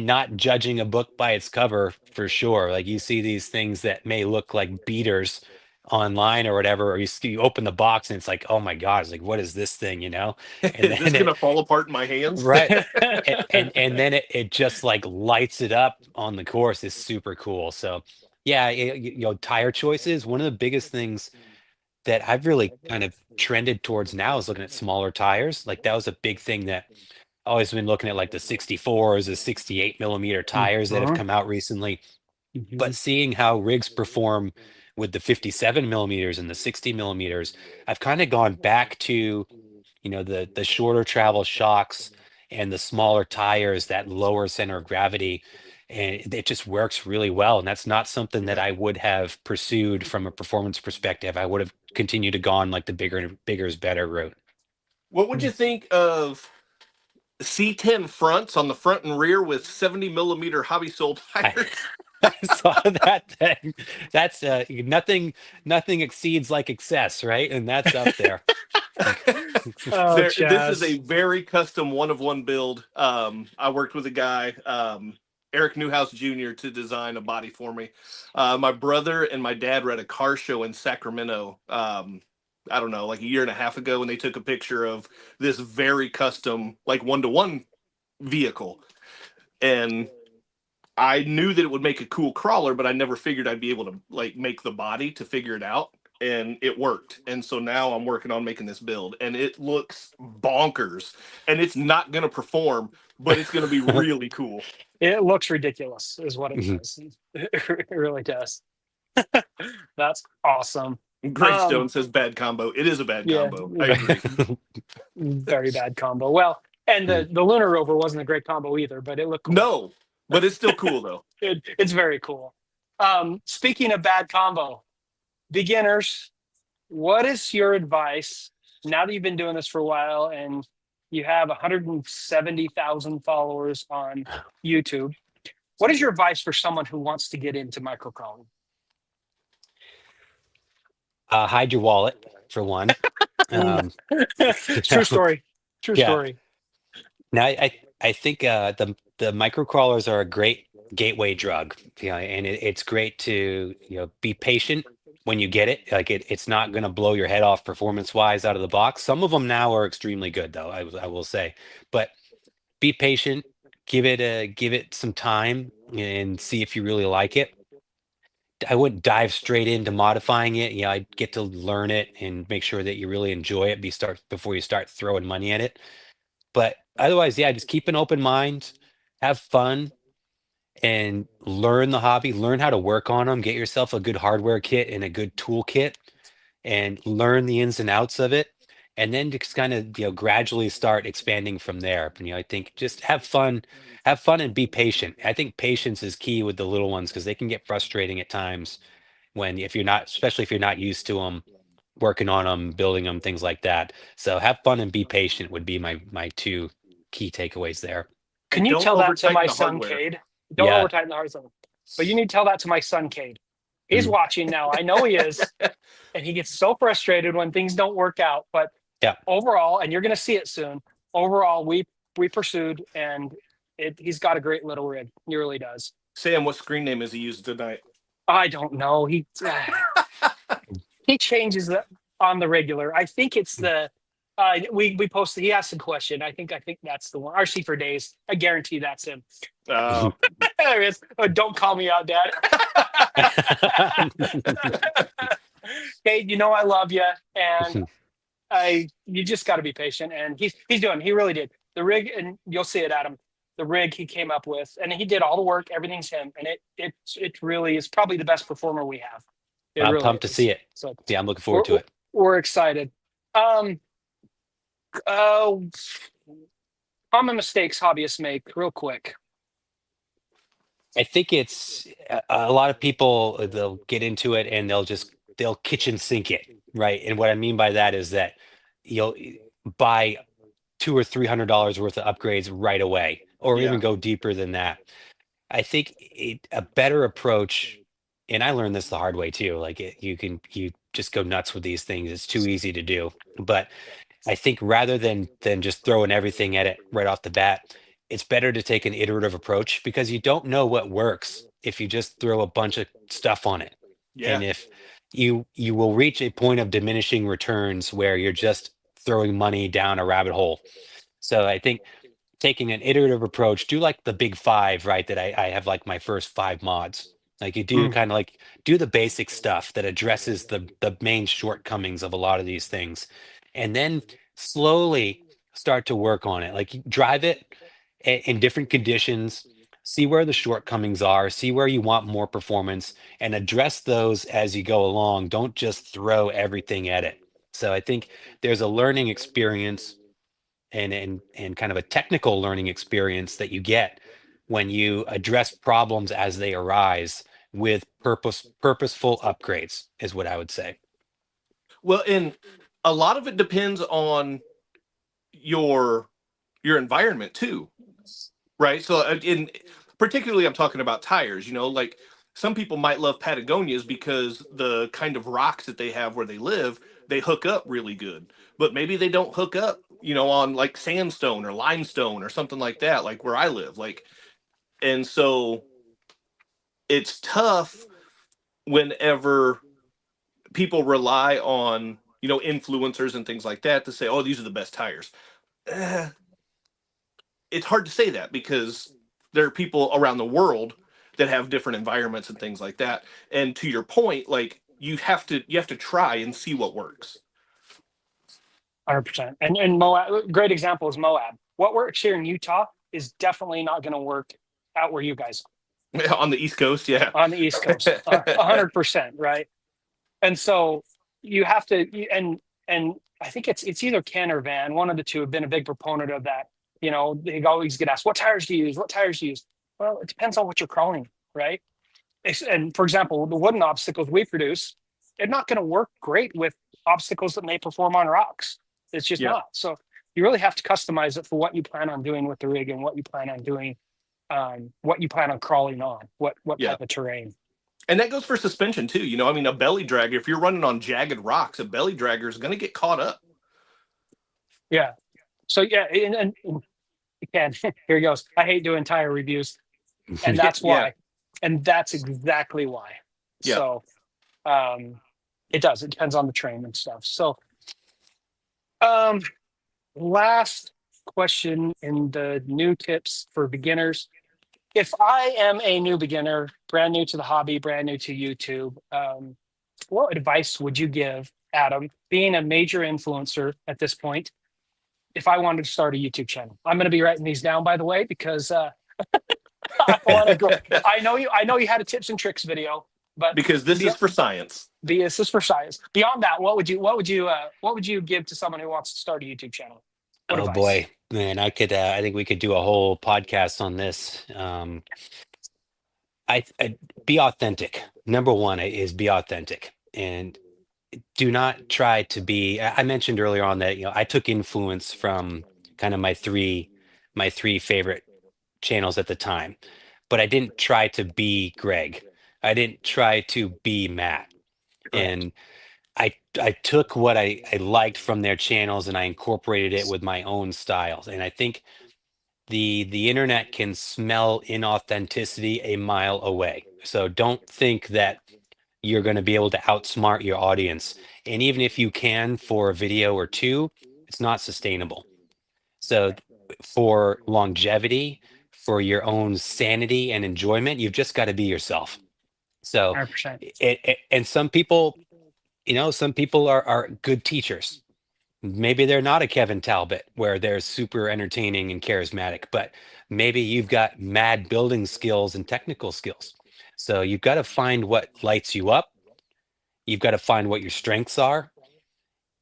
not judging a book by its cover for sure. Like you see these things that may look like beaters online or whatever, or you open the box and it's like, oh my God, it's like, what is this thing, And Is this then gonna fall apart in my hands? right. And then it just like lights it up on the course is super cool. So yeah, tire choices. One of the biggest things that I've really kind of trended towards now is looking at smaller tires. Like that was a big thing that I always been looking at, like the 64s, the 68 millimeter tires that have Mhm, come out recently, but mhm. seeing how rigs perform with the 57 millimeters and the 60 millimeters, I've kind of gone back to, the shorter travel shocks and the smaller tires, that lower center of gravity. And it just works really well. And that's not something that Yeah. I would have pursued from a performance perspective. I would have continued to gone like the bigger is better route. What would you think of C10 fronts on the front and rear with 70 millimeter hobby sole I, tires? I saw that thing. That's nothing exceeds like excess, right? And that's up there. Oh, This is a Chaz. very custom one of one build. I worked with a guy, Eric Newhouse Jr., to design a body for me. My brother and my dad were at a car show in Sacramento. I don't know, like a year and a half ago, and they took a picture of this very custom, like one to one vehicle. And I knew that it would make a cool crawler, but I never figured I'd be able to like make the body to figure it out. And it worked. And so now I'm working on making this build and it looks bonkers. And it's not going to perform, but it's going to be really cool. It looks ridiculous, is what it Mhm. does. It really does. That's awesome. Greystone Um, says bad combo. It is a bad yeah, combo. I agree. very bad combo. Well, and the lunar rover wasn't a great combo either, but it looked cool. No, but it's still cool though. It's very cool. Speaking of bad combo, beginners, what is your advice now that you've been doing this for a while and you have 170,000 followers on YouTube? What is your advice for someone who wants to get into microcrawling? Hide your wallet for one. Mm. Um, True story. True yeah. story. Now, I think the micro crawlers are a great gateway drug. And it's great to be patient when you get it. Like it's not going to blow your head off performance wise out of the box. Some of them now are extremely good, though. I will say, but be patient. Give it some time and see if you really like it. I wouldn't dive straight into modifying it. I'd get to learn it and make sure that you really enjoy it. Before you start throwing money at it. But otherwise, yeah, just keep an open mind, have fun, and learn the hobby. Learn how to work on them. Get yourself a good hardware kit and a good tool kit, and learn the ins and outs of it. And then just kind of gradually start expanding from there. But, I think just have fun, and be patient. I think patience is key with the little ones because they can get frustrating at times when if you're not, especially if you're not used to them, working on them, building them, things like that. So have fun and be patient would be my two key takeaways there. Can And you don't tell over that to my tighten the son, hardware. Cade? Don't over Yeah. tighten the hard zone. But you need to tell that to my son, Cade. He's Mhm. watching now. I know he is. And he gets so frustrated when things don't work out. But Yeah. overall, and you're going to see it soon, overall, we pursued and he's got a great little rig. He really does. Sam, what screen name is he using tonight? I don't know. He changes that on the regular. I think it's the we posted. He asked a question. I think that's the one. RC for days. I guarantee that's him. Oh, There it is. Oh, don't call me out, Dad. Kate, I love you, and you just got to be patient. And he's doing. He really did the rig, and you'll see it, Adam. The rig he came up with, and he did all the work. Everything's him, and it really is probably the best performer we have. It I'm really pumped to see is. it. So Yeah, I'm looking we're forward to it. we're excited. Um, uh, common mistakes hobbyists make, real quick. I think it's a lot of people, they'll get into it and they'll just they'll kitchen sink it, right? And what I mean by that is that you'll buy $200 or $300 worth of upgrades right away, or Yeah. even go deeper than that. I think a better approach, and I learned this the hard way too. Like you just go nuts with these things. It's too easy to do. But I think rather than just throwing everything at it right off the bat, it's better to take an iterative approach because you don't know what works if you just throw a bunch of stuff on it. Yeah. And if you will reach a point of diminishing returns where you're just throwing money down a rabbit hole. So I think taking an iterative approach, do like the big five, right? That I have like my first five mods. Like you do Mm. kind of like do the basic stuff that addresses the main shortcomings of a lot of these things. And then slowly start to work on it. Like you drive it in different conditions, see where the shortcomings are, see where you want more performance, and address those as you go along. Don't just throw everything at it. So I think there's a learning experience and kind of a technical learning experience that you get when you address problems as they arise with purposeful upgrades is what I would say. Well, and a lot of it depends on your environment too, right? So in particularly I'm talking about tires, like some people might love Patagonias because the kind of rocks that they have where they live, they hook up really good. But maybe they don't hook up, on like sandstone or limestone or something like that, like where I live. Like, and so it's tough whenever people rely on, influencers and things like that to say, oh, these are the best tires. Eh, it's hard to say that because there are people around the world that have different environments and things like that. And to your point, like you have to try and see what works. 100%. And Moab, great example is Moab. What works here in Utah is definitely not going to work out where you guys On the East Coast, yeah. are on the East Coast. 100%, right? And so you have to, and I think it's either Ken or Van, one of the two have been a big proponent of that. They always get asked, what tires do you use? What tires do you use? Well, it depends on what you're crawling, right? And for example, the wooden obstacles we produce, they're not going to work great with obstacles that may perform on rocks. It's just Yeah. not. So you really have to customize it for what you plan on doing with the rig and what you plan on doing, what you plan on crawling on, what Yeah. type of terrain. And that goes for suspension too. I mean, a belly dragger, if you're running on jagged rocks, a belly dragger is going to get caught up. Yeah. So yeah, and again, here he goes. I hate doing tire reviews, and that's why. Yeah. And that's exactly why. Yeah. So it does. It depends on the train and stuff. So last question in the new tips for beginners. If I am a new beginner, brand new to the hobby, brand new to YouTube, what advice would you give, Adam, being a major influencer at this point, if I wanted to start a YouTube channel? I'm going to be writing these down, by the way, because I want to go. I know you had a tips and tricks video, but Because this is for science. this is for science. Beyond that, what would you give to someone who wants to start a YouTube channel? What Oh advice? boy, man, I think we could do a whole podcast on this. I be authentic. Number one is be authentic and do not try to be. I mentioned earlier on that I took influence from kind of my three favorite channels at the time, but I didn't try to be Greg. I didn't try to be Matt. Correct. And I took what I liked from their channels and I incorporated it with my own styles. And I think the internet can smell inauthenticity a mile away. So don't think that you're going to be able to outsmart your audience. And even if you can for a video or two, it's not sustainable. So for longevity, for your own sanity and enjoyment, you've just got to be yourself. So 100%. and some people, some people are good teachers. Maybe they're not a Kevin Talbot where they're super entertaining and charismatic, but maybe you've got mad building skills and technical skills. So you've got to find what lights you up. You've got to find what your strengths are.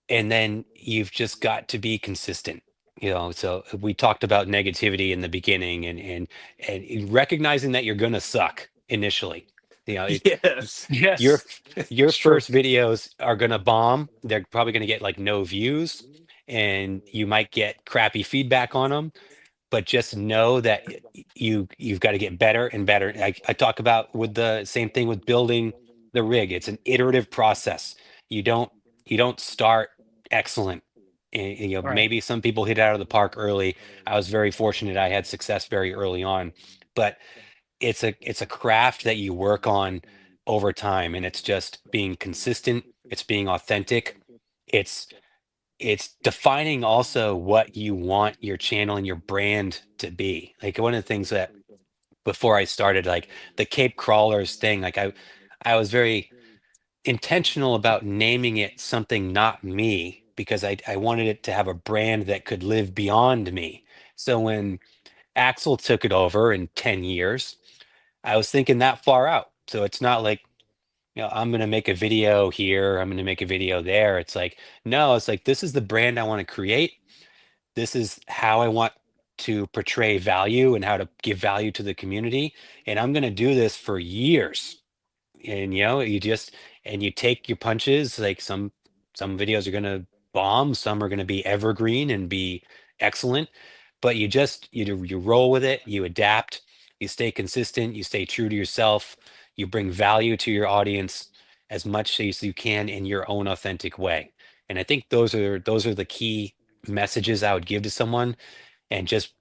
And then you've just got to be consistent. So we talked about negativity in the beginning and recognizing that you're going to suck initially. You know, Yes. your Yes. your It's true. first videos are gonna bomb. They're probably gonna get like no views, and you might get crappy feedback on them. But just know that you've got to get better and better. I talk about with the same thing with building the rig. It's an iterative process. You don't you don't start excellent. And, you know, Right. maybe some people hit it out of the park early. I was very fortunate. I had success very early on, but it's a craft that you work on over time, and it's just being consistent. It's being authentic. It's it's defining also what you want your channel and your brand to be. Like one of the things that before I started, like the Cape Crawlers thing, like I was very intentional about naming it something not me because I wanted it to have a brand that could live beyond me. So when Axel took it over in 10 years, I was thinking that far out. So it's not like, you know, I'm going to make a video here, I'm going to make a video there. It's like, no, it's like, this is the brand I want to create. This is how I want to portray value and how to give value to the community. And I'm going to do this for years. And, you know, you just, and you take your punches. Like some videos are going to bomb, some are going to be evergreen and be excellent, but you roll with it, you adapt, you stay consistent, you stay true to yourself, you bring value to your audience as much as you can in your own authentic way. And I think those are the key messages I would give to someone, and just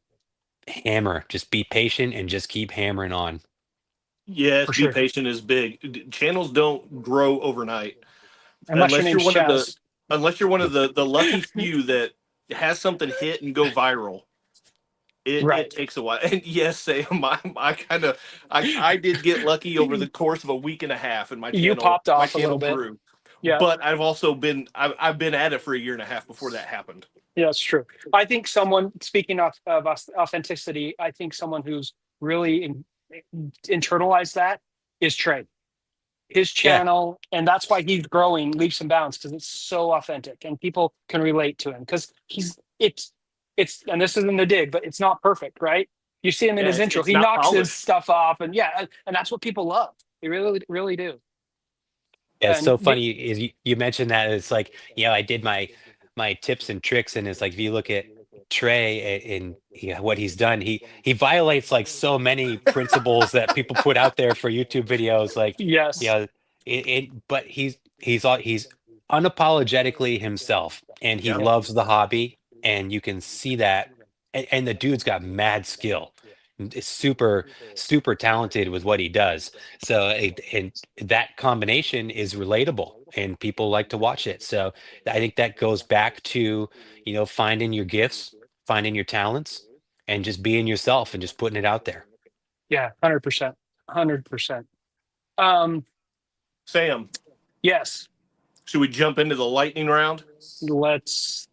hammer, just be patient and just keep hammering on. Yes, For be sure. patient is big. Channels don't grow overnight Unless your unless you're name's one of the Chaz. lucky few that has something hit and go viral. It Right. takes a while. And yes, Sam, I did get lucky over the course of a week and a half, and You popped my off a channel little bit. grew. Yeah. But I've been at it for a year and a half before that happened. Yeah, it's true. I think someone, speaking of authenticity, I think someone who's really internalized that is Trey. His Yeah. channel, and that's why he's growing leaps and bounds, because it's so authentic and people can relate to him because it's and this isn't a dig, but it's not perfect, right? You see him in Yeah, his intro, it's he not knocks his polished. stuff off, and yeah, and that's what people love. They really, really do. Yeah, it's And so funny is you mentioned that. It's like, you know, I did my tips and tricks, and it's like if you look at Trey and yeah, what he's done, he violates like so many principles that people put out there for YouTube videos. Like, you yes, know, but he's unapologetically himself, and he Yeah. yeah, loves the hobby, and you can see that. And the dude's got mad skill. Is super talented with what he does. So and that combination is relatable, and people like to watch it. So I think that goes back to, you know, finding your gifts, finding your talents, and just being yourself and just putting it out there. yeah, 100%, 100%. Um, Sam, yes, should we jump into the lightning round? let's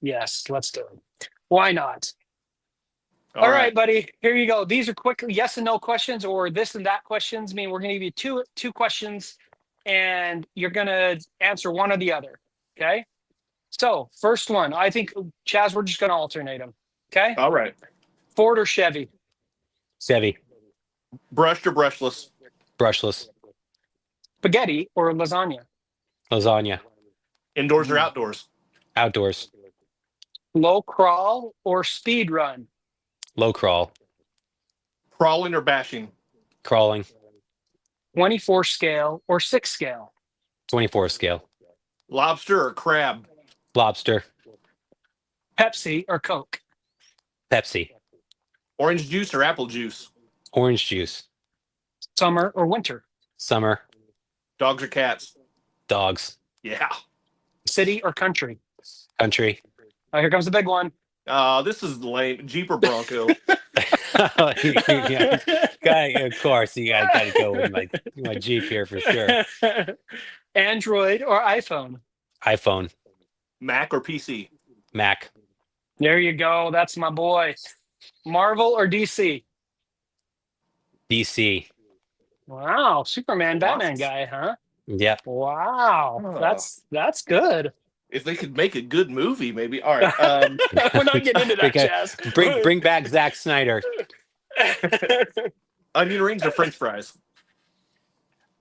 yes, let's do it. Why not? All All right. right, buddy. Here you go. These are quick yes and no questions, or this and that questions. I mean, we're going to give you two questions, and you're going to answer one or the other. Okay. So first one, I think Chaz, we're just going to alternate them. Okay. All right. Ford or Chevy? Chevy, Brushed or brushless? brushless, Spaghetti or lasagna? lasagna, Indoors or outdoors? outdoors, Low crawl or speed run? low crawl, Crawling or bashing? crawling, 24 scale or 6 scale? 24 scale, Lobster or crab? lobster, Pepsi or Coke? Pepsi, Orange juice or apple juice? orange juice, Summer or winter? summer, Dogs or cats? dogs, Yeah. City or country? country. Here comes the big one. This is lame. Jeep or Bronco? Yeah, of course, you gotta go with my Jeep here for sure. Android or iPhone? iPhone, Mac or PC? Mac, There you go. That's my boy. Marvel or DC? DC. Wow, Superman, Batman Wow. guy, huh? Yep. Wow, Oh. that's good. If they could make a good movie, maybe. All right. We're not getting into that, Okay, Chaz. bring back Zack Snyder. Onion rings or French fries?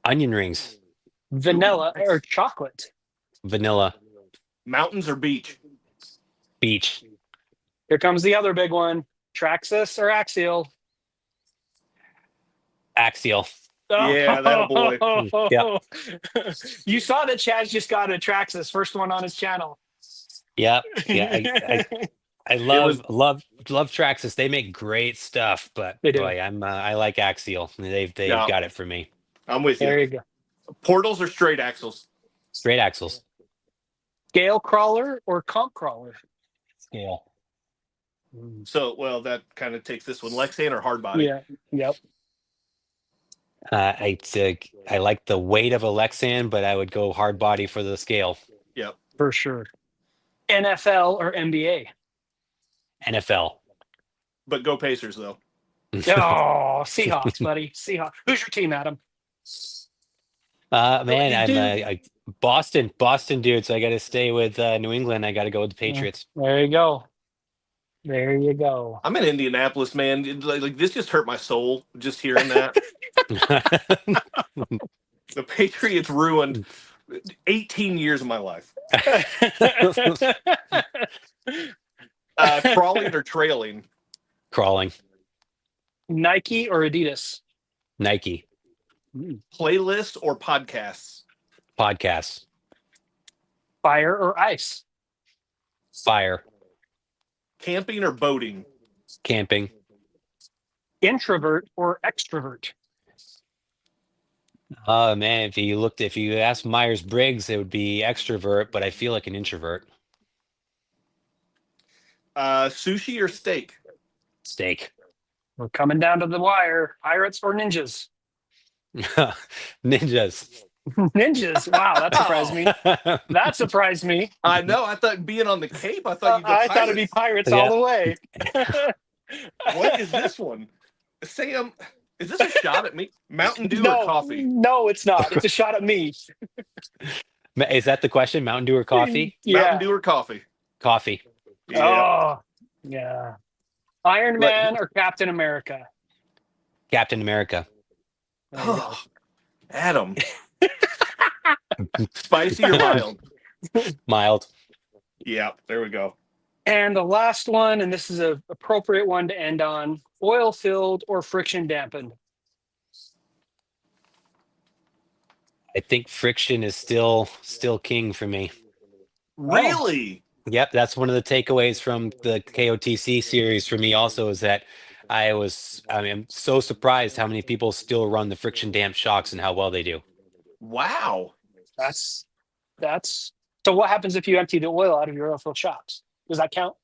Onion rings. Vanilla Ooh, nice. or chocolate? Vanilla. Mountains or beach? Beach. Here comes the other big one. Traxxas or Axial? Axial. Yeah, that boy. Yep. You saw that Chaz just got a Traxxas, first one on his channel. Yep. Yeah. I It was love Traxxas. They make great stuff, but They do. boy, I like Axial. They've Yeah. got it for me. I'm with you. There you go. Portals or straight axles? Straight axles. Scale crawler or comp crawler? Scale. So, well, that kind of takes this one. Lexan or hard body? Yeah. Yep. I like the weight of a Lexan, but I would go hard body for the scale. Yep. For sure. NFL or NBA? NFL. But go Pacers, though. Oh, Seahawks, buddy. Seahawks. Who's your team, Adam? Man, I'm Dude. a Boston dude, so I got to stay with New England. I got to go with the Patriots. There you go. There you go. I'm in Indianapolis, man. Like this just hurt my soul just hearing that. The Patriots ruined 18 years of my life. Crawling or trailing? Crawling. Nike or Adidas? Nike. Playlist or podcasts? Podcasts. Fire or ice? Fire. Camping or boating? Camping. Introvert or extrovert? Oh man, if you ask Myers-Briggs, it would be extrovert, but I feel like an introvert. Sushi or steak? Steak. We're coming down to the wire. Pirates or ninjas? Ninjas. Ninjas. Wow, that surprised me. That surprised me. I know. I thought being on the Cape, I thought you'd go I thought it'd be pirates. pirates all the way. What is this one? Sam, is this a shot at me? Mountain Dew or coffee? No, it's not. It's a shot at me. Is that the question? Mountain Dew or coffee? Yeah. Mountain Dew or coffee? Coffee. Yeah. Oh, yeah. Iron Man or Captain America? Captain America. Oh, Adam. Spicy or mild? Mild. Yeah, there we go. And the last one, and this is an appropriate one to end on, oil-filled or friction dampened? I think friction is still king for me. Really? Yep, that's one of the takeaways from the KOTC series for me also is that I'm so surprised how many people still run the friction damp shocks and how well they do. Wow. That's so what happens if you empty the oil out of your oil-filled shocks? Does that count?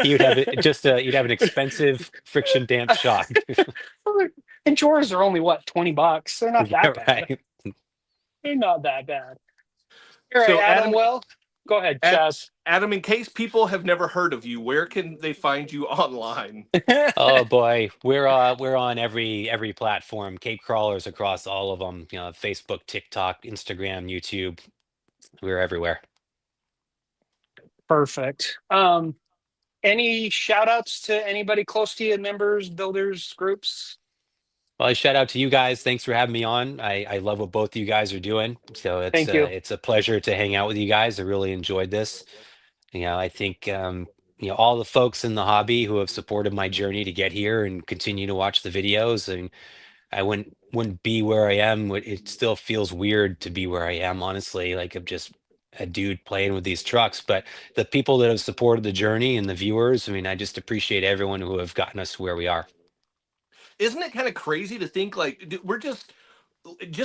You'd have an expensive friction damp shock. And drawers are only what, $20? They're not that bad. Right. They're not that bad. All right, So, Adam. Adam- Well, go ahead, Chaz. Adam, in case people have never heard of you, where can they find you online? Oh boy, we're on every platform. Cape crawlers across all of them. You know, Facebook, TikTok, Instagram, YouTube. We're everywhere. Perfect. Any shout outs to anybody close to you, members, builders, groups? Well, shout out to you guys. Thanks for having me on. I love what both of you guys are doing. So Thank you. It's a pleasure to hang out with you guys. I really enjoyed this. You know, I think all the folks in the hobby who have supported my journey to get here and continue to watch the videos, and I wouldn't be where I am. It still feels weird to be where I am, honestly. Like I'm just a dude playing with these trucks, but the people that have supported the journey and the viewers, I mean, I just appreciate everyone who have gotten us to where we are. Isn't it kind of crazy to think like we're just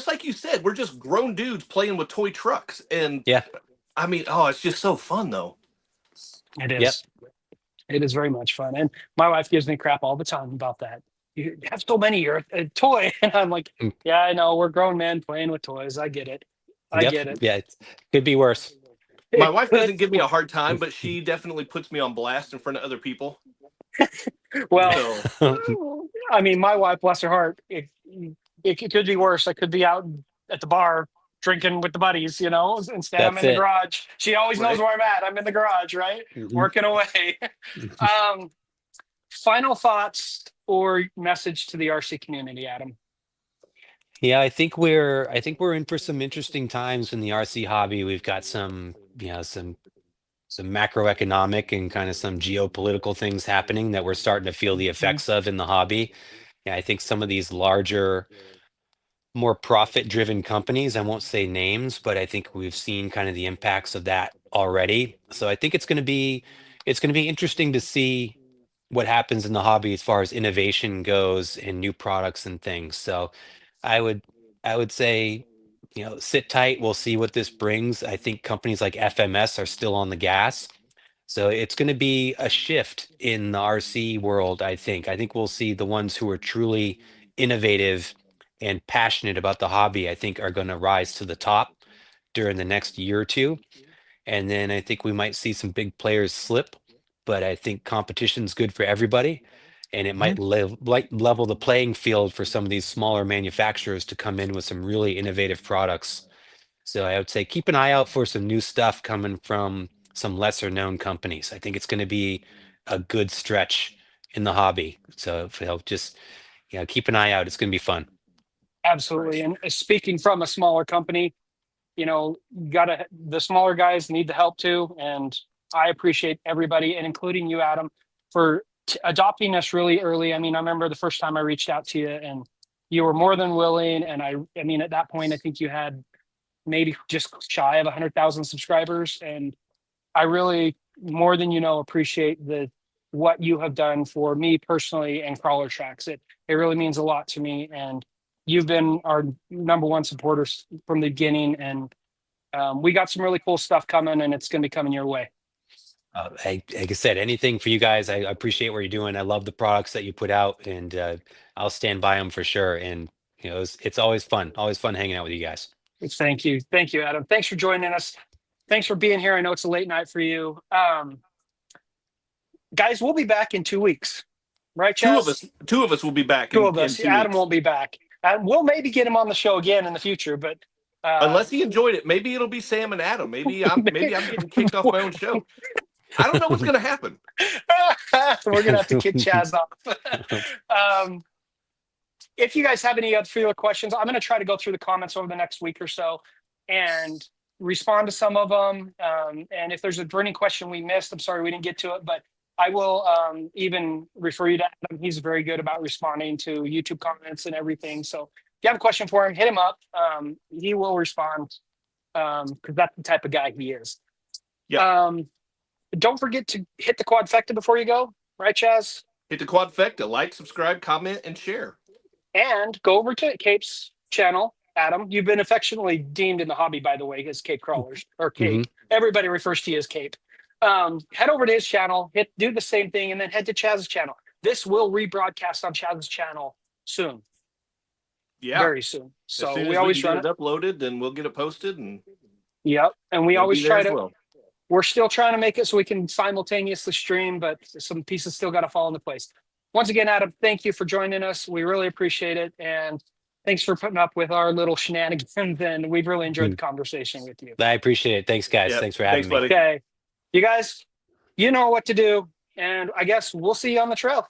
like you said, we're just grown dudes playing with toy trucks. And Yeah. I mean, oh, it's just so fun though. It is. Yep. It is very much fun. And my wife gives me crap all the time about that. You have so many, you're a toy. And I'm like, yeah, I know. We're grown men playing with toys. I get it. I Yep. get it. Yeah, it could be worse. My wife doesn't give me a hard time, but she definitely puts me on blast in front of other people. Well, So, I mean, my wife, bless her heart, it could be worse. I could be out at the bar drinking with the buddies, instead I'm That's in the it. garage. She always knows Right. where I'm at. I'm in the garage, right? Mhm. Working away. Final thoughts or message to the RC community, Adam? Yeah, I think we're in for some interesting times in the RC hobby. We've got some, some macroeconomic and kind of some geopolitical things happening that we're starting to feel the effects of in the hobby. Yeah, I think some of these larger, more profit-driven companies, I won't say names, but I think we've seen kind of the impacts of that already. So I think it's going to be interesting to see what happens in the hobby as far as innovation goes and new products and things. So I would I would say, sit tight. We'll see what this brings. I think companies like FMS are still on the gas. So it's going to be a shift in the RC world, I think. I think we'll see the ones who are truly innovative and passionate about the hobby, I think are going to rise to the top during the next year or two. And then I think we might see some big players slip, but I think competition's good for everybody. And it might level the playing field for some of these smaller manufacturers to come in with some really innovative products. So I would say keep an eye out for some new stuff coming from some lesser known companies. I think it's going to be a good stretch in the hobby. So if you'll just, keep an eye out. It's going to be fun. Absolutely. And speaking from a smaller company, the smaller guys need the help too. And I appreciate everybody, and including you, Adam, for adopting us really early. I mean, I remember the first time I reached out to you, and you were more than willing. And I mean, at that point, I think you had maybe just shy of 100,000 subscribers. And I really, more than appreciate what you have done for me personally and Crawler Tracks. It really means a lot to me. And you've been our number one supporters from the beginning. And we got some really cool stuff coming, and it's going to be coming your way. Like I said, anything for you guys. I appreciate what you're doing. I love the products that you put out, and I'll stand by them for sure. And it's always fun hanging out with you guys. Thank you, Adam. Thanks for joining us. Thanks for being here. I know it's a late night for you, guys. We'll be back in 2 weeks, right, Chaz? Two of us will be back. Two of us. in 2 Adam weeks. won't be back. We'll maybe get him on the show again in the future, but Unless he enjoyed it, maybe it'll be Sam and Adam. Maybe I'm getting kicked off my own show. I don't know what's going to happen. We're gonna have to kick Chaz off. If you guys have any other questions, I'm going to try to go through the comments over the next week or so and respond to some of them. And if there's a burning question we missed, I'm sorry we didn't get to it, but I will even refer you to Adam. He's very good about responding to YouTube comments and everything. So if you have a question for him, hit him up. He will respond because that's the type of guy he is. Yeah. Don't forget to hit the quadfecta before you go, right, Chaz? Hit the quadfecta, like, subscribe, comment, and share. And go over to Cape's channel. Adam, you've been affectionately deemed in the hobby, by the way, as Cape Crawlers or Cape. Everybody refers to you as Cape. Head over to his channel, do the same thing, and then head to Chaz's channel. This will rebroadcast on Chaz's channel soon. Yeah, very soon. So as soon we as always get run it uploaded, then we'll get it posted, and and we always try to. Well. We're still trying to make it so we can simultaneously stream, but some pieces still got to fall into place. Once again, Adam, thank you for joining us. We really appreciate it. And thanks for putting up with our little shenanigans. And we've really enjoyed the conversation with you. I appreciate it. Thanks, guys. Thanks for having me. Okay. You guys, you know what to do. And I guess we'll see you on the trail.